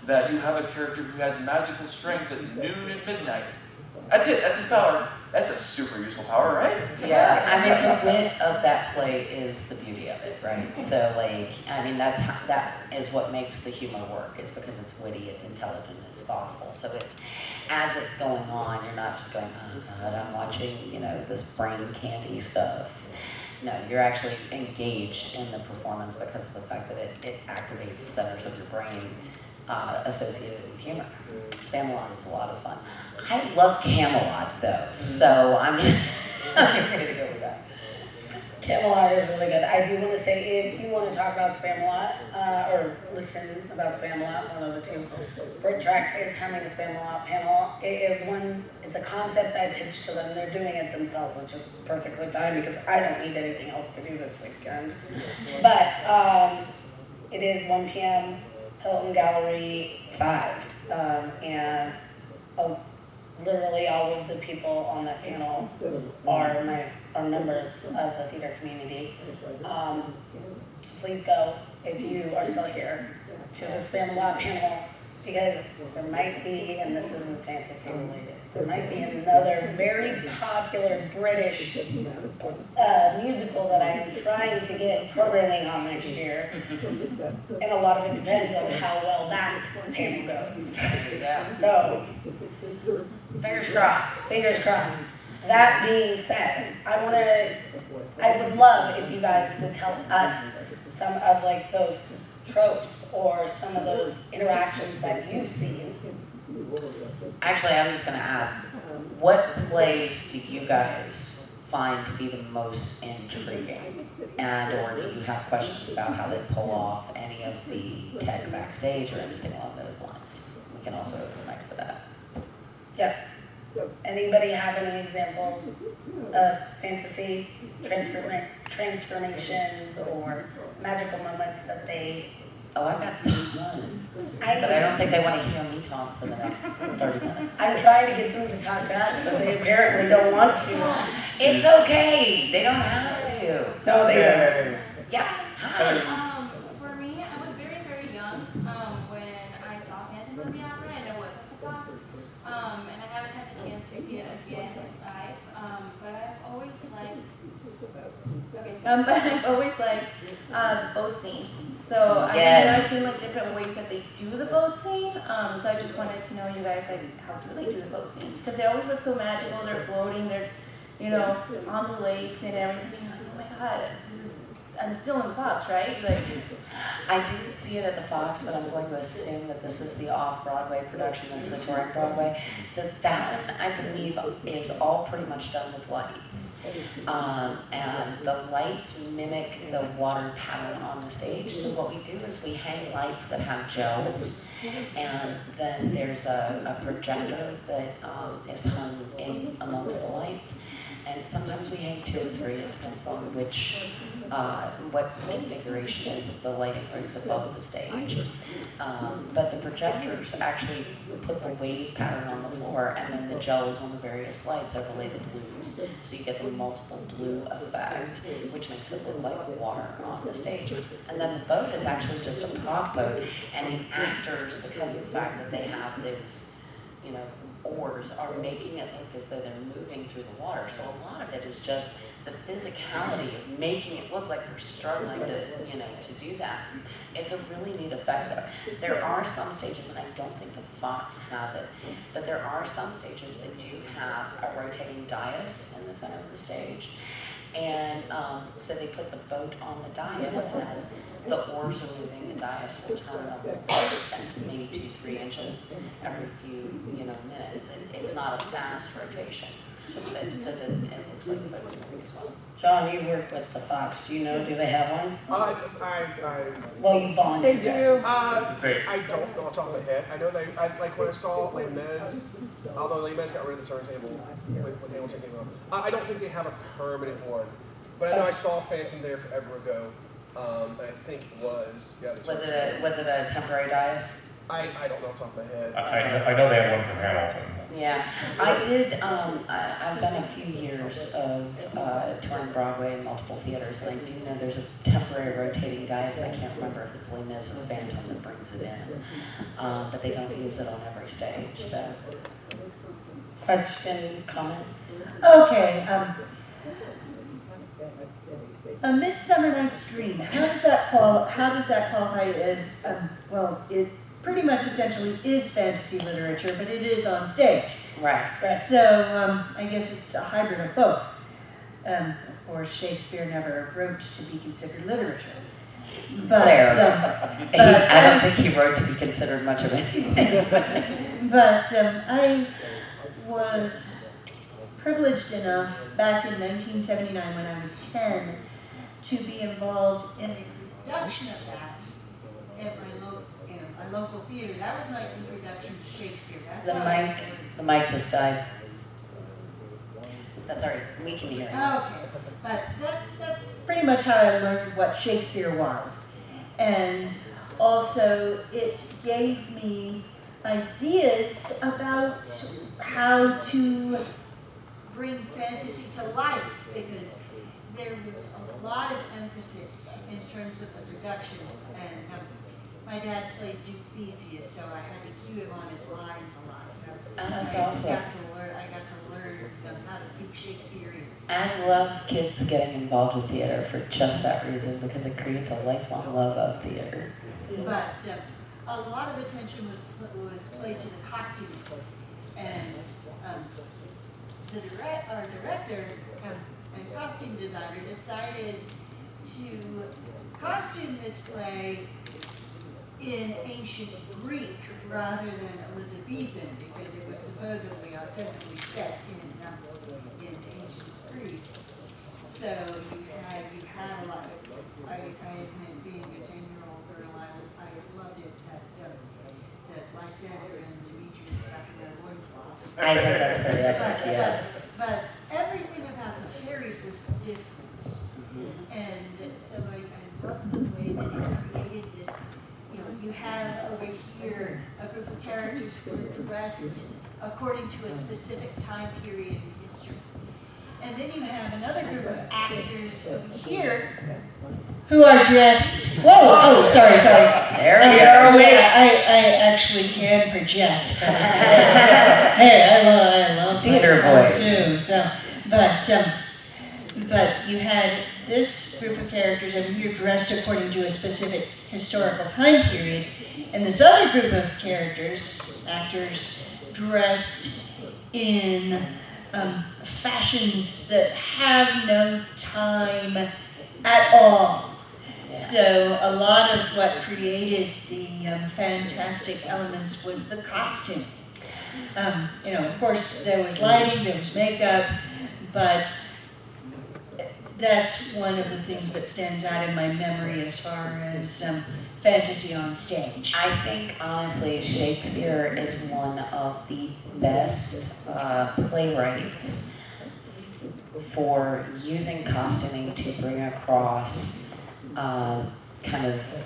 that you have a character who has magical strength at noon and midnight. That's it, that's his power. That's a super useful power, right? Yeah, the wit of that play is the beauty of it, right? So that is what makes the humor work, is because it's witty, it's intelligent, it's thoughtful. So as it's going on, you're not just going, oh God, I'm watching, this brain candy stuff. No, you're actually engaged in the performance because of the fact that it activates centers of your brain associated with humor. Spamalot is a lot of fun. I love Camelot though, so I'm ready to go with that. Camelot is really good. I do want to say, if you want to talk about Spamalot, or listen about Spamalot, one of the two, Brit Track is having a Spamalot panel. It's a concept I pitched to them. They're doing it themselves, which is perfectly fine because I don't need anything else to do this weekend. But it is 1 p.m., Hilton Gallery 5. And literally all of the people on that panel are members of the theater community. So please go if you are still here to the Spam Law panel, because there might be, and this isn't fantasy related, there might be another very popular British musical that I am trying to get programming on next year. And a lot of it depends on how well that panel goes. So, Fingers crossed. fingers crossed. That being said, I would love if you guys would tell us some of like those tropes or some of those interactions that you've seen. Actually, I'm just going to ask, what plays do you guys find to be the most intriguing? And or do you have questions about how they pull off any of the tech backstage or anything along those lines? We can also open the mic for that. Yeah. Anybody have any examples of fantasy transformations or magical moments that they... Oh, I've got tons. I know. But I don't think they want to hear me talk for the next 30 minutes. I'm trying to get them to talk to us, so they apparently don't want to. It's okay. They don't have to. No, they don't. Yeah. Hi. For me, I was very, very young when I saw Phantom of the Opera, and it was at the Fox. And I haven't had the chance to see it again live. But I've always liked. Okay. But I've always liked the boat scene. So Yes. I've seen like different ways that they do the boat scene. So I just wanted to know you guys like how do they do the boat scene? Because they always look so magical. They're floating. They're on the lake and everything. You're like, oh my god, I'm still in the Fox, right? Like, I didn't see it at the Fox, but I'm going to assume that this is the off-Broadway production. That's the touring Broadway. So that one, I believe, is all pretty much done with lights. And the lights mimic the water pattern on the stage. So what we do is we hang lights that have gels, and then there's a projector that is hung in amongst the lights. And sometimes we hang 2 or 3, it depends on what the configuration is of the lighting rigs above the stage. But the projectors actually put the wave pattern on the floor, and then the gels on the various lights overlay the blues. So you get the multiple blue effect, which makes it look like water on the stage. And then the boat is actually just a prop boat, and the actors, because of the fact that they have those, oars, are making it look as though they're moving through the water. So a lot of it is just the physicality of making it look like they're struggling to do that. It's a really neat effect though. There are some stages, and I don't think the Fox has it, but there are some stages that do have a rotating dais in the center of the stage. And so they put the boat on the dais, and as the oars are moving, the dais will turn up maybe 2-3 inches every few minutes. It's not a fast rotation, so that it looks like the boat is moving as well. John, you work with the Fox. Do they have one? Well, you volunteered. I don't know off the top of my head. I know like when I saw Les Mis, although Les Mis got rid of the turntable when Hamilton came out. I don't think they have a permanent one. But I know I saw Phantom there forever ago. And I think it was, yeah. Was it a temporary dais? I don't know off the top of my head. I know they have one from Hamilton. Yeah, I did. I've done a few years of touring Broadway in multiple theaters, and I do know there's a temporary rotating dais. I can't remember if it's Les Mis or Phantom that brings it in, but they don't use it on every stage. So, Question, comment? Okay, A Midsummer Night's Dream, how does that qualify as, it pretty much essentially is fantasy literature, but it is on stage. right. So I guess it's a hybrid of both. Of course, Shakespeare never wrote to be considered literature. But, Fair. I don't think he wrote to be considered much of anything. but I was privileged enough back in 1979 when I was 10 to be involved in a production of that at my local theater. That was my introduction to Shakespeare. The mic just died. That's all right. We can hear it. Okay, but that's pretty much how I learned what Shakespeare was. And also it gave me ideas about how to bring fantasy to life, because there was a lot of emphasis in terms of the production, and my dad played Duke Theseus, so I had to cue him on his lines a lot. So That's I awesome. got to learn how to speak Shakespearean. I love kids getting involved with theater for just that reason, because it creates a lifelong love of theater. But a lot of attention was played to the costume, and our director and costume designer decided to costume this play in ancient Greek rather than Elizabethan, because it was supposedly ostensibly set in ancient Greece. So you had a lot of, I admit, being a 10-year-old girl, I loved it that Lysander and Demetrius got to wear loincloths. I think that's pretty epic, yeah. But everything about the fairies was different. And so I love the way that it created this, you have over here a group of characters who are dressed according to a specific time period in history. And then you have another group of actors over here who are dressed, sorry. There we go. I actually can project. Hey, I love Theater voice voice. too. So, but you had this group of characters over here dressed according to a specific historical time period, and this other group of actors, dressed in fashions that have no time at all. So a lot of what created the fantastic elements was the costume. Of course, there was lighting, there was makeup, but that's one of the things that stands out in my memory as far as fantasy on stage. I think, honestly, Shakespeare is one of the best playwrights for using costuming to bring across kind of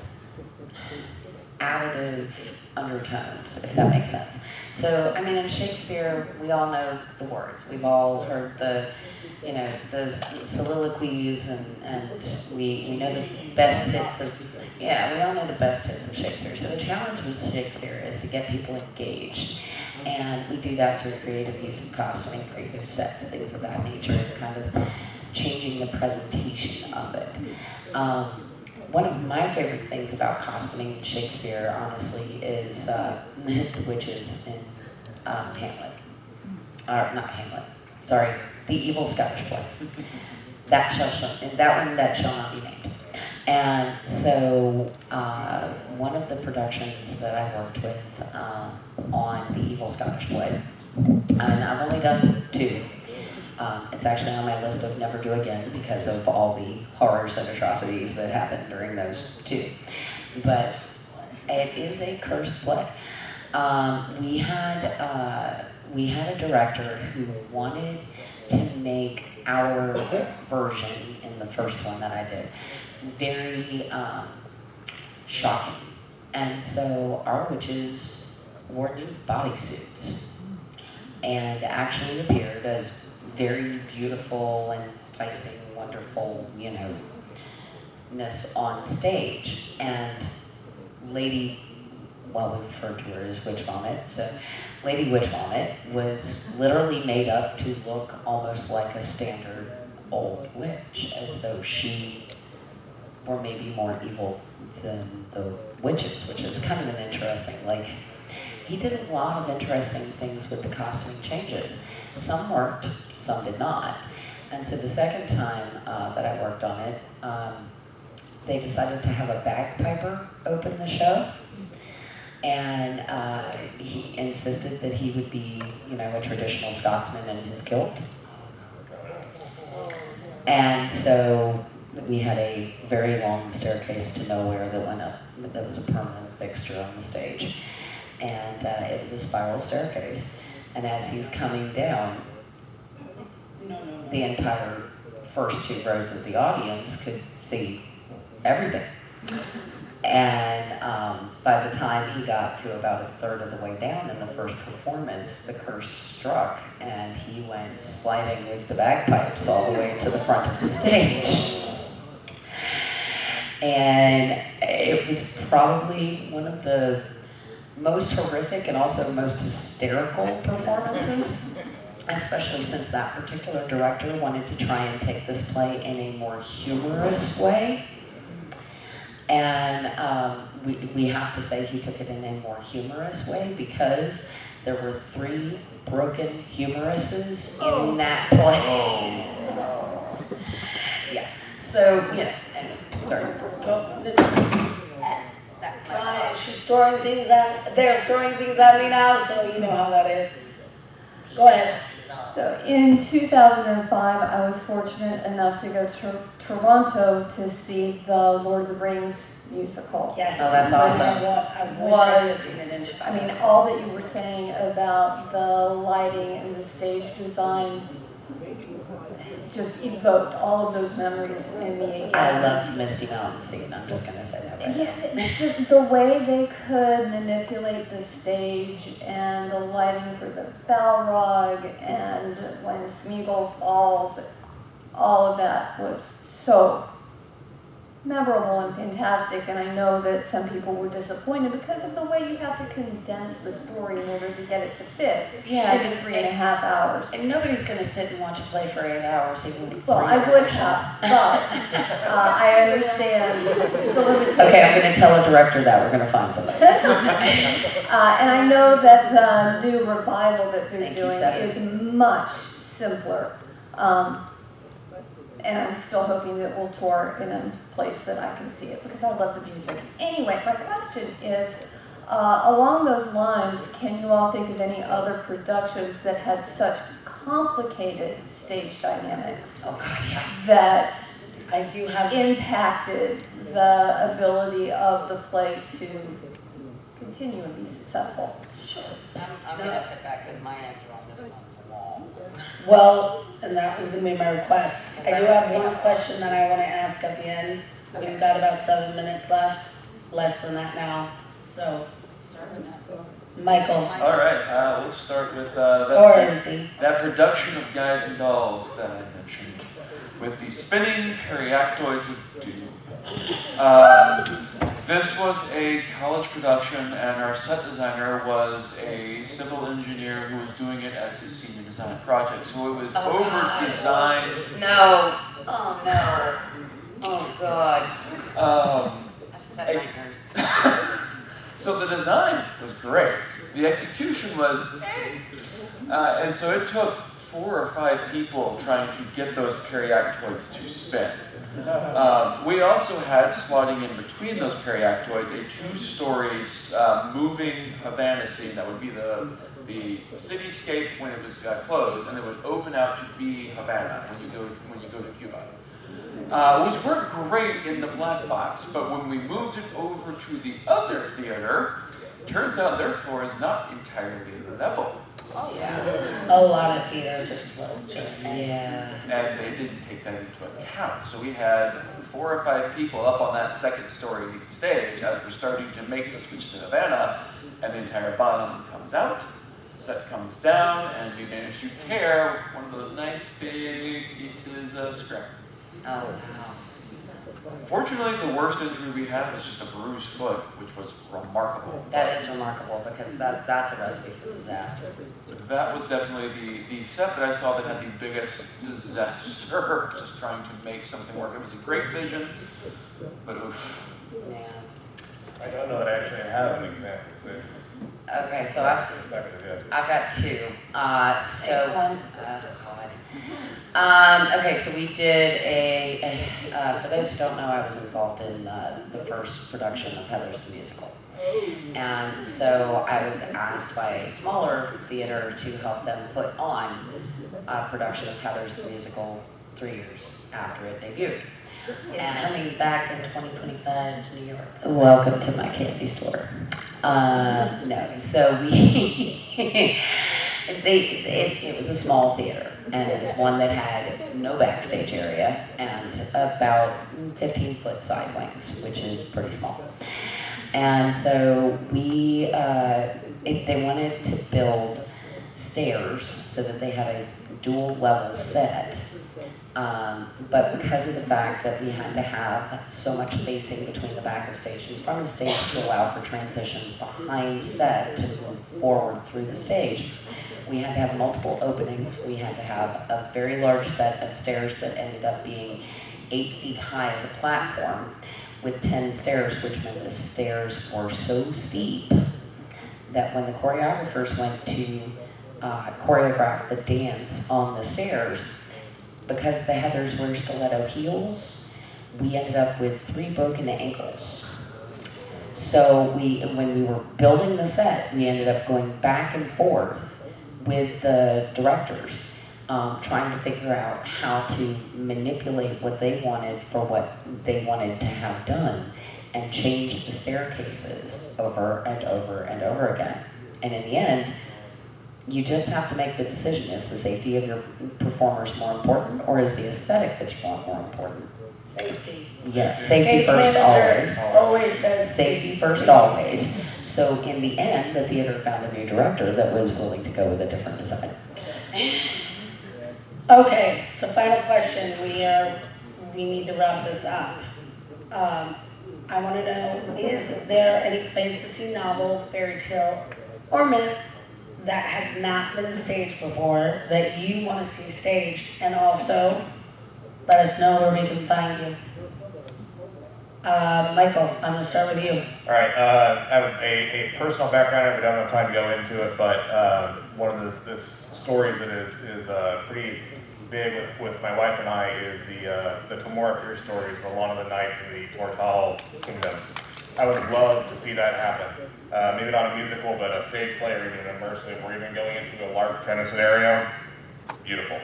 additive undertones, if that makes sense. So, I mean, in Shakespeare, we all know the words. We've all heard the soliloquies, and we know the best hits of, we all know the best hits of Shakespeare. So the challenge with Shakespeare is to get people engaged. And we do that through creative use of costuming, creative sets, things of that nature, kind of changing the presentation of it. One of my favorite things about costuming in Shakespeare, honestly, is the witches in Hamlet. Not Hamlet, sorry, the evil Scottish play. That shall not be named. And so one of the productions that I worked with on the evil Scottish play, and I've only done 2. It's actually on my list of never do again because of all the horrors and atrocities that happened during those 2. But it is a cursed play. We had a director who wanted to make our version in the first one that I did very shocking. And so our witches wore nude bodysuits and actually appeared as very beautiful and enticing, wonderful, ness on stage. And we refer to her as Witch Vomit. So Lady Witch Vomit was literally made up to look almost like a standard old witch, as though she were maybe more evil than the witches, which is kind of an interesting, he did a lot of interesting things with the costuming changes. Some worked, some did not. And so the second time that I worked on it, they decided to have a bagpiper open the show. And he insisted that he would be, a traditional Scotsman in his kilt. And so we had a very long staircase to nowhere that went up, that was a permanent fixture on the stage. And it was a spiral staircase. And as he's coming down, the entire first 2 rows of the audience could see everything. And by the time he got to about a third of the way down in the first performance, the curse struck, and he went sliding with the bagpipes all the way to the front of the stage. And it was probably one of the most horrific and also most hysterical performances, especially since that particular director wanted to try and take this play in a more humorous way. And we have to say he took it in a more humorous way because there were 3 broken humoruses in that play. Yeah. So, you know, sorry. She's throwing things at, they're throwing things at me now, so you know how that is. Go ahead. So in 2005, I was fortunate enough to go to Toronto to see the Lord of the Rings musical. Yes. Oh, that's awesome. I wish I could have seen it in Chicago. I mean, all that you were saying about the lighting and the stage design just evoked all of those memories in me again. I loved Misty Mountain Scene, I'm just going to say that right now. Yeah, just the way they could manipulate the stage and the lighting for the Balrog and when Smeagol falls, all of that was so memorable and fantastic, and I know that some people were disappointed because of the way you have to condense the story in order to get it to fit into 3.5 hours. And nobody's going to sit and watch a play for 8 hours, even with Well, I would have, but I understand the limitations. Okay, I'm going to tell a director that we're going to find somebody. And I know that the new revival that they're Thank you, doing Seth. is much simpler. And I'm still hoping that we'll tour in a place that I can see it because I love the music. Anyway, my question is, along those lines, can you all think of any other productions that had such complicated stage dynamics Oh, God, yeah. that I do have, impacted the ability of the play to continue and be successful? Sure. I'm going to sit back because my answer on this one's long. well, and that was gonna be my request. I do have one question that I wanna ask at the end. We've got about 7 minutes left, less than that now, so, Start with that. Michael, All right, we'll start with or MC. that production of Guys and Dolls that I mentioned, with the spinning periactoids of doom. This was a college production, and our set designer was a civil engineer who was doing it as his senior design project. So it was over-designed. No. Oh, no. Oh, God. I just had nightmares. So the design was great. The execution was and so it took 4 or 5 people trying to get those periactoids to spin. We also had slotting in between those periactoids a 2-story moving Havana scene that would be the cityscape when it was closed, and it would open out to be Havana when you go to Cuba. Which worked great in the black box, but when we moved it over to the other theater, turns out their floor is not entirely level. Oh, yeah. A lot of theaters are slow, just saying. Yeah. And they didn't take that into account. So we had 4 or 5 people up on that 2nd story stage as we're starting to make the switch to Havana, and the entire bottom comes out, the set comes down, and we managed to tear one of those nice big pieces of scrap. Oh, wow. Fortunately, the worst injury we had was just a bruised foot, which was remarkable. That is remarkable because that's a recipe for disaster. That was definitely the set that I saw that had the biggest disaster, just trying to make something work. It was a great vision, but oof. Yeah. I don't know that I actually have an example too. Okay, so Perspective, yeah. I've got 2. So, One. God. Okay, so we did for those who don't know, I was involved in the first production of Heather's the Musical. And so I was asked by a smaller theater to help them put on a production of Heather's the Musical 3 years after it debuted. It's coming back in 2025 to New York. Welcome to my candy store. No, so we It was a small theater, and it was one that had no backstage area and about 15-foot side wings, which is pretty small. And so they wanted to build stairs so that they had a dual level set. But because of the fact that we had to have so much spacing between the back of stage and front of stage to allow for transitions behind set to move forward through the stage, we had to have multiple openings. We had to have a very large set of stairs that ended up being 8 feet high as a platform with 10 stairs, which meant the stairs were so steep that when the choreographers went to choreograph the dance on the stairs, because the Heathers wear stiletto heels, we ended up with 3 broken ankles. So when we were building the set, we ended up going back and forth with the directors, trying to figure out how to manipulate what they wanted for what they wanted to have done, and change the staircases over and over and over again. And in the end, you just have to make the decision. Is the safety of your performers more important, or is the aesthetic that you want more important? Safety. Yeah, safety Stage first manager always. always says Safety first always. So in the end, the theater found a new director that was willing to go with a different design. Okay, so final question. We need to wrap this up. I want to know, is there any fantasy novel, fairy tale, or myth that has not been staged before that you want to see staged? And also, let us know where we can find you. Michael, I'm going to start with you. All right, I have a personal background. We don't have time to go into it, but one of the stories that is pretty big with my wife and I is the Tamora Pierce stories of Alana the Knight in the Tortal Kingdom. I would love to see that happen. Maybe not a musical, but a stage play, or even an immersive, or even going into a LARP kind of scenario. Beautiful.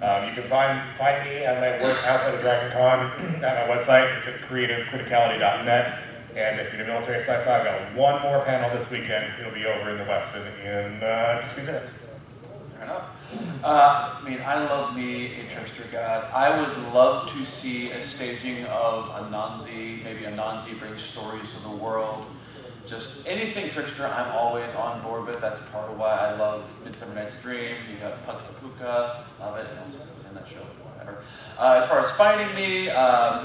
You can find me and my work outside of Dragon Con at my website. It's at creativecriticality.net. And if you're into military sci-fi, I've got one more panel this weekend. It'll be over in the West in just a few minutes. Fair enough. I love me a trickster god. I would love to see a staging of Anansi. Maybe Anansi brings stories to the world. Just anything trickster, I'm always on board with. That's part of why I love Midsummer Night's Dream. You got Pucka, love it, and also in that show, whatever. As far as finding me,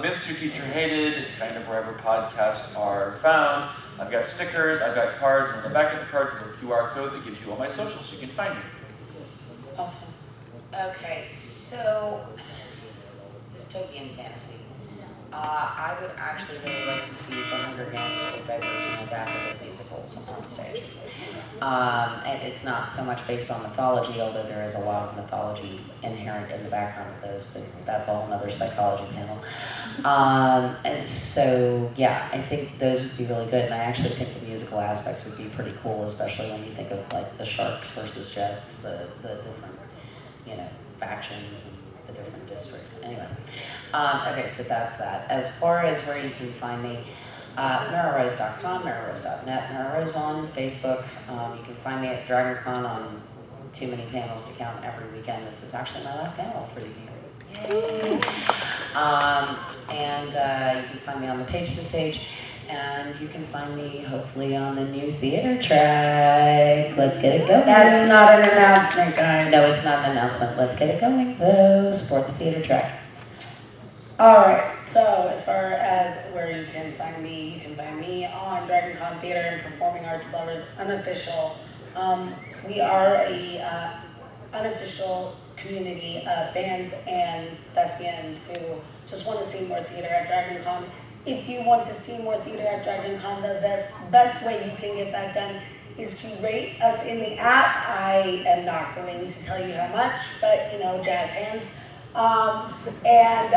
Myths Your Teacher Hated, it's kind of wherever podcasts are found. I've got stickers, I've got cards, and on the back of the cards, there's a QR code that gives you all my socials so you can find me. Awesome. Okay, so dystopian fantasy. I would actually really like to see The Hunger Games or Divergent adapted as musicals on stage. And it's not so much based on mythology, although there is a lot of mythology inherent in the background of those, but that's a whole other psychology panel. And so, yeah, I think those would be really good, and I actually think the musical aspects would be pretty cool, especially when you think of like the Sharks versus Jets, the different, factions and the different districts. Anyway, okay, so that's that. As far as where you can find me, merarose.com, merarose.net, Merarose on Facebook. You can find me at DragonCon on too many panels to count every weekend. This is actually my last panel for the year. Yay! And you can find me on the Page to Stage. And you can find me, hopefully, on the new theater track. Let's get it going. That's not an announcement, guys. No, it's not an announcement. Let's get it going, though. Support the theater track. All right, so as far as where you can find me on DragonCon Theater and Performing Arts Lovers Unofficial. We are a unofficial community of fans and thespians who just want to see more theater at DragonCon. If you want to see more theater at DragonCon, the best way you can get that done is to rate us in the app. I am not going to tell you how much, but jazz hands. And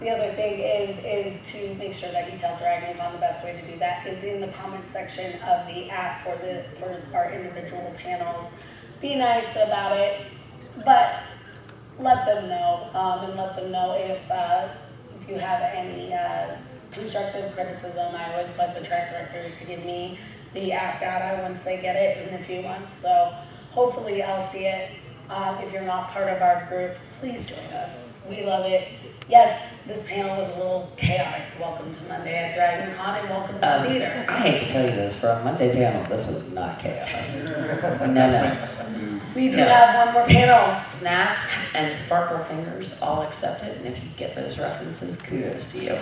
the other thing is to make sure that you tell DragonCon. The best way to do that is in the comment section of the app for our individual panels. Be nice about it, but let them know, and let them know if you have any constructive criticism. I always let the track directors to give me the app data once they get it in a few months. So Hopefully I'll see it. If you're not part of our group, please join us. We love it. Yes, this panel was a little chaotic. Welcome to Monday at Dragon Con and welcome to theater. I hate to tell you this, for a Monday panel, this was not chaos. No. We do have one more panel. Snaps and sparkle fingers all accepted, and if you get those references, kudos to you.